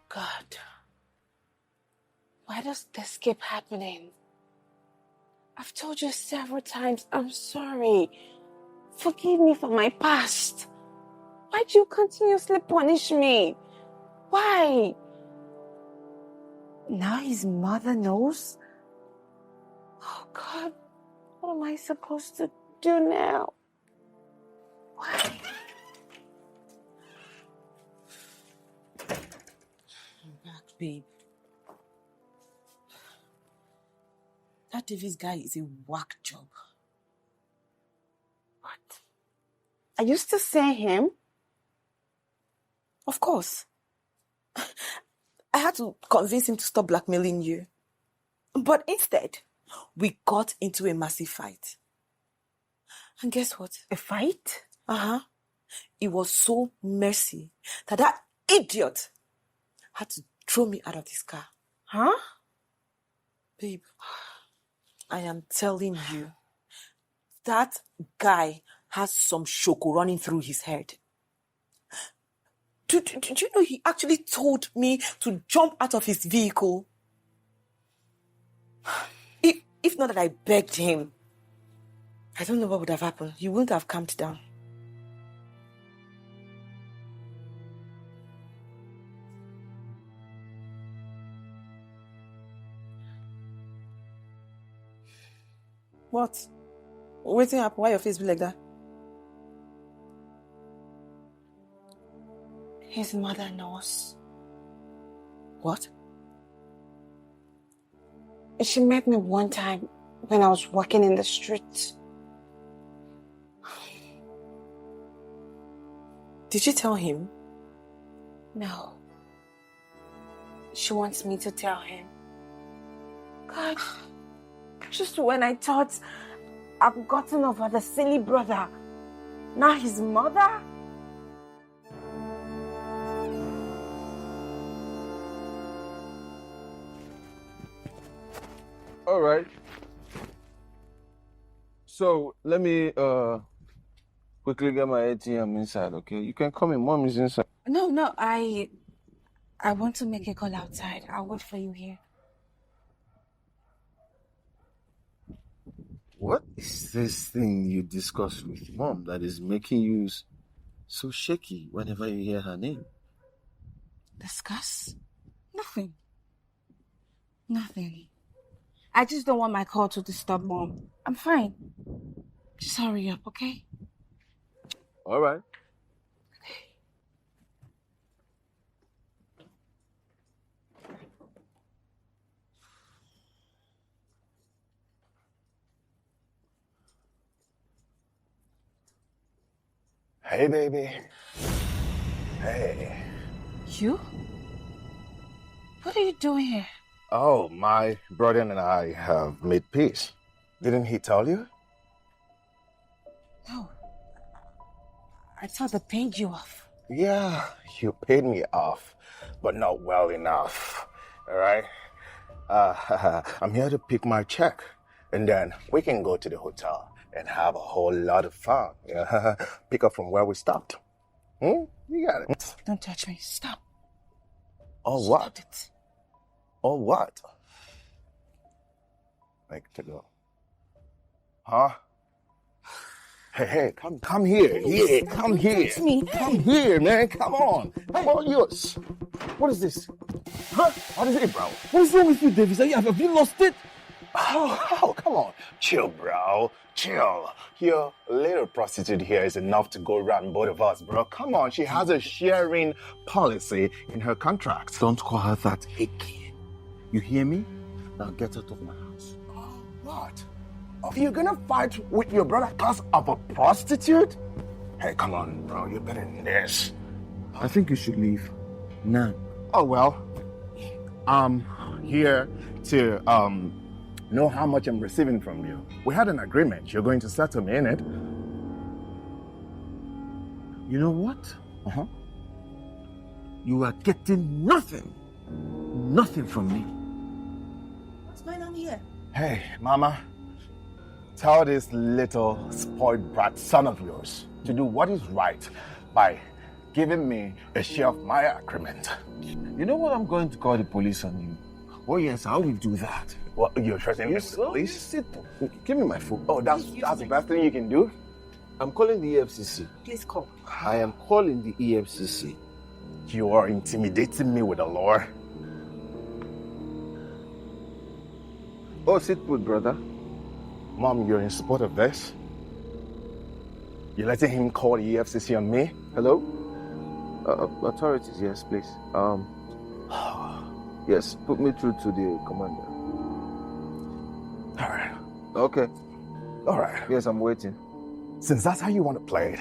God, why does this keep happening? I've told you several times, I'm sorry. Forgive me for my past. Why do you continuously punish me? Why? Now his mother knows? Oh God, what am I supposed to do now? Why? Relax, babe. That Davis guy is a whack job. What? Are you still saying him? Of course. I had to convince him to stop blackmailing you. But instead, we got into a massive fight. And guess what? A fight? Uh-huh. It was so messy that idiot had to throw me out of this car. Huh? Babe, I am telling you, that guy has some shoko running through his head. Do you know he actually told me to jump out of his vehicle? If not that I begged him, I don't know what would have happened. He wouldn't have calmed down. What? Waiting up? Why your face be like that? His mother knows. What? She met me one time when I was walking in the street. Did you tell him? No. She wants me to tell him. God, just when I thought I've gotten over the silly brother, now his mother? All right. So let me quickly get my ATM inside, okay? You can come in. Mom is inside. No, I want to make a call outside. I'll wait for you here. What is this thing you discuss with Mom that is making you so shaky whenever you hear her name? Discuss? Nothing. I just don't want my call to disturb Mom. I'm fine. Just hurry up, okay? All right. Hey, baby. Hey. You? What are you doing here? Oh, my brother and I have made peace. Didn't he tell you? No. I thought they paid you off. Yeah, you paid me off, but not well enough. All right? I'm here to pick my check, and then we can go to the hotel and have a whole lot of fun. Yeah? Pick up from where we stopped. You got it. Don't touch me. Stop. Oh, what? Stop it. Oh, what? Like to go. Huh? Hey, come here. Yeah, come here. Touch me. Come here, man. Come on. Come on, yours. What is this? Huh? What is it, bro? What is wrong with you, Davis? Have you lost it? Oh, come on. Chill, bro. Chill. Your little prostitute here is enough to go around both of us, bro. Come on. She has a sharing policy in her contract. Don't call her that again. You hear me? Now get out of my house. What? Are you gonna fight with your brother because of a prostitute? Hey, come on, bro. You're better than this. I think you should leave now. Oh, well. I'm here to know how much I'm receiving from you. We had an agreement. You're going to settle me in it. You know what? Uh-huh. You are getting nothing. Nothing from me. What's going on here? Hey, Mama. Tell this little spoiled brat son of yours to do what is right by giving me a share of my agreement. You know what? I'm going to call the police on you. Oh yes, I will do that. What, you're threatening the police? Sit. Give me my phone. Oh, that's the best thing you can do? I'm calling the EFCC. Please call. I am calling the EFCC. You are intimidating me with the law. Oh, sit put, brother. Mom, you're in support of this? You're letting him call the EFCC on me? Hello? Authorities, yes, please. Yes, put me through to the commander. All right. Okay. All right. Yes, I'm waiting. Since that's how you want to play it.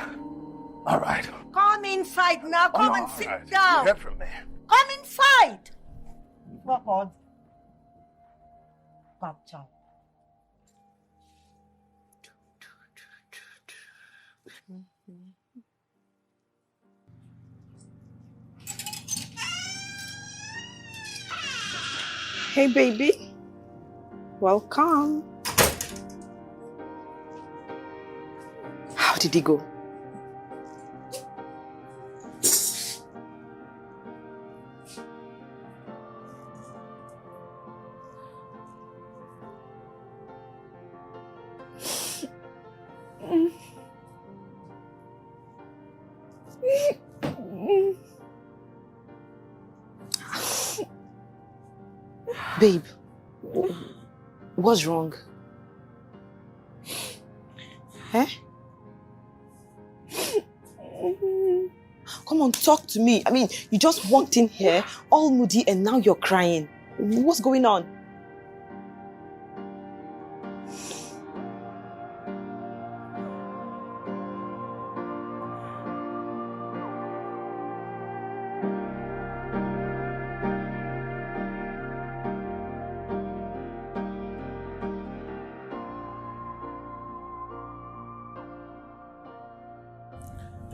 All right. Come inside now. Come Oh, and all sit right. down. You heard from me. Come inside. What on? Bad child. Hey, baby. Welcome. How did he go? Babe, what's wrong? Eh? Come on, talk to me. I mean, you just walked in here, all moody, and now you're crying. What's going on?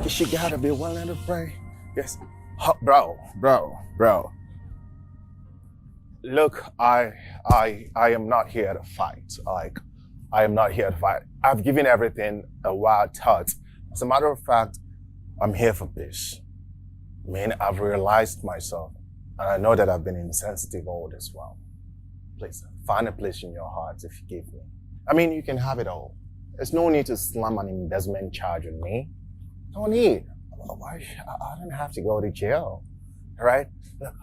She gotta be willing to pray. Yes. Bro. Look, I am not here to fight. I am not here to fight. I've given everything a wild thought. As a matter of fact, I'm here for peace. I mean, I've realized myself, and I know that I've been insensitive all this while. Please, find a place in your heart if you give me. I mean, you can have it all. There's no need to slam an investment charge on me. No need. I don't have to go to jail, all right? Look,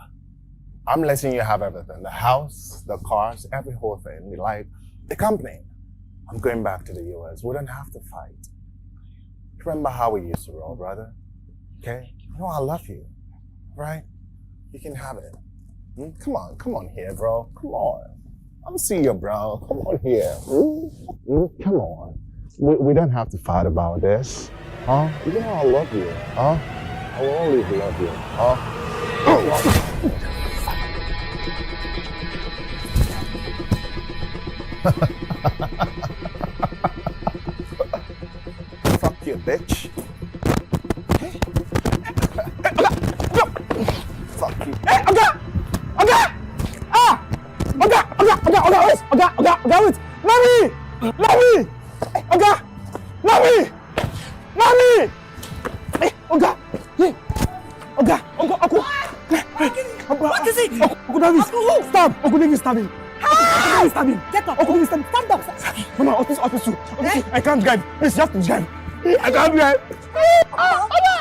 I'm letting you have everything. The house, the cars, every whole thing. Like, the company. I'm going back to the US. We don't have to fight. Remember how we used to roll, brother? Okay? You know I love you, right? You can have it. Come on here, bro. Come on. I'm seeing you, bro. Come on here. Come on. We don't have to fight about this. Huh? You know I love you. Huh? I will always love you. Huh? Fuck you, bitch. Fuck you. Hey, Oga! Ah! Oga, wait! Mami! Oga! Mami! Hey, Oga! Hey! Oga! What is it? Uncle Davis! Stab! Uncle Davis stabbing! Uncle Davis stabbing! Get up! Uncle Davis stabbing! Stand up! Mama, office too! I can't drive! Please, you have to drive! I can't drive! Oga!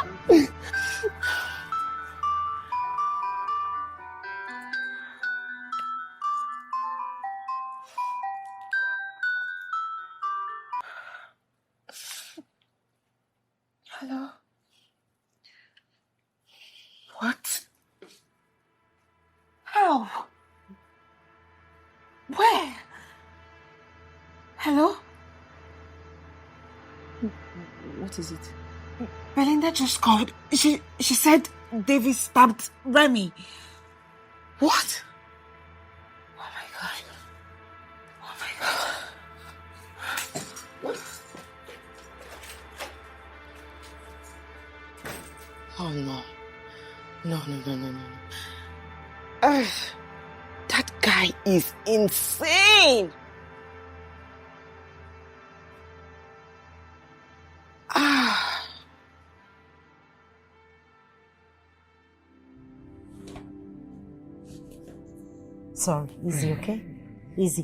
Hello? What? How? Where? Hello? What is it? Belinda just called. She said Davis stabbed Remy. What? Oh my God. Oh my God. Oh no. No. That guy is insane. Sorry, easy, okay? Easy.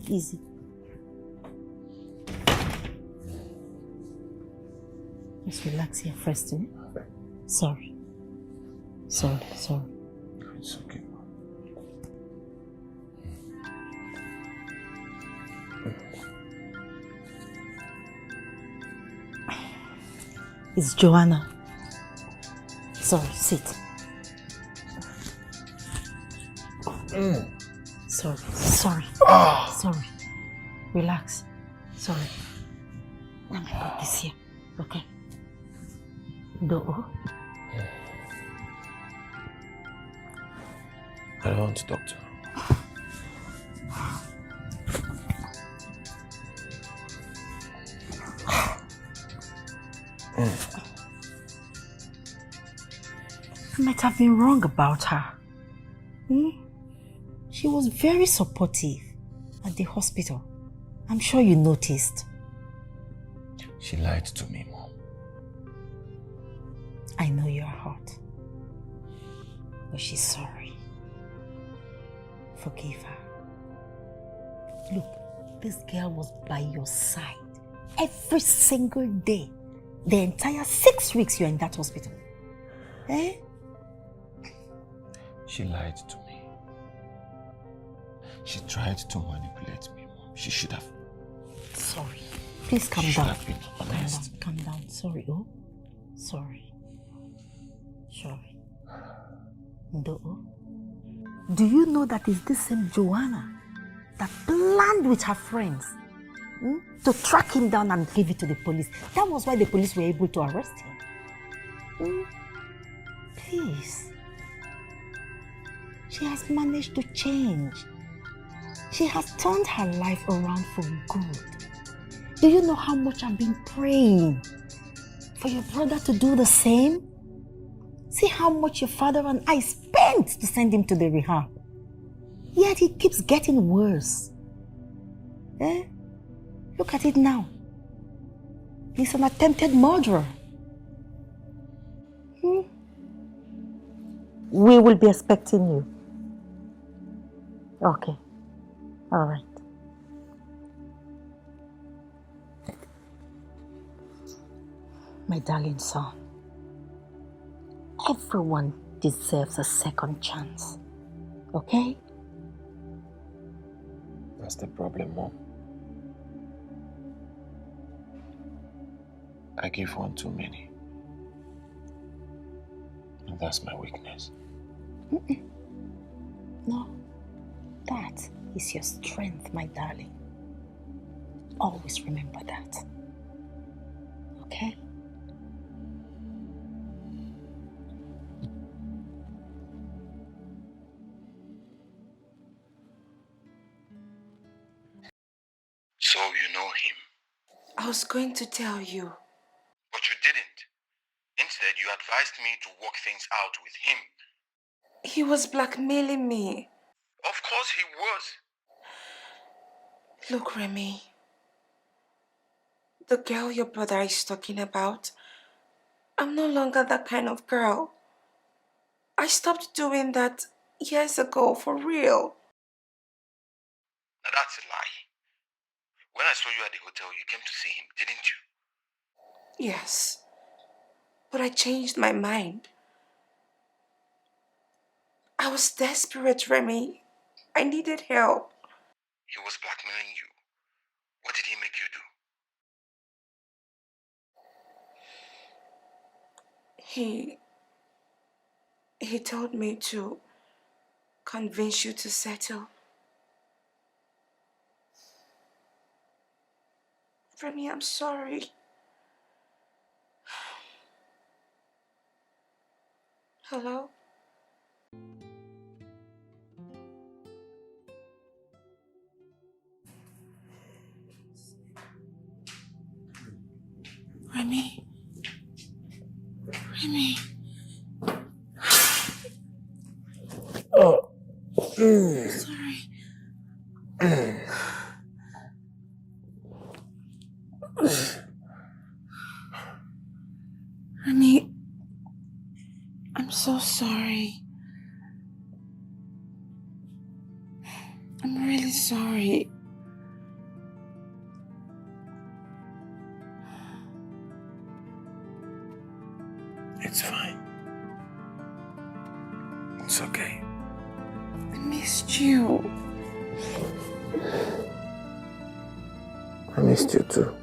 Just relax here first, eh? Sorry. It's okay. It's Joanna. Sorry, sit. Sorry. Sorry. Relax. Sorry. Let me put this here. Okay. I don't want to talk to her. I might have been wrong about her. She was very supportive at the hospital. I'm sure you noticed. She lied to me, Mom. I know you are hurt, but she's sorry. Forgive her. Look, this girl was by your side every single day. The entire 6 weeks you're in that hospital. Eh? She lied to me. She tried to manipulate me, Mom. She should have. Sorry. Please calm She down. should have been honest. Calm down. Sorry, oh? Sorry. Do you know that it's this same Joanna that planned with her friends to track him down and give it to the police? That was why the police were able to arrest him. Please. She has managed to change. She has turned her life around for good. Do you know how much I've been praying for your brother to do the same? See how much your father and I spent to send him to the rehab. Yet he keeps getting worse. Look at it now. He's an attempted murderer. We will be expecting you. Okay. All right. My darling son, everyone deserves a second chance. Okay? That's the problem, Mom. I give one too many. And that's my weakness. No, that is your strength, my darling. Always remember that. Okay? So you know him? I was going to tell you. But you didn't. Instead, you advised me to work things out with him. He was blackmailing me. Of course he was. Look, Remy. The girl your brother is talking about, I'm no longer that kind of girl. I stopped doing that years ago, for real. Now that's a lie. When I saw you at the hotel, you came to see him, didn't you? Yes. But I changed my mind. I was desperate, Remy. I needed help. He was blackmailing you. What did he make you do? He told me to convince you to settle. Remy, I'm sorry. Hello? Remy? Remy? Sorry. Remy, I'm so sorry. I'm really sorry. It's fine. It's okay. I missed you. I missed you too.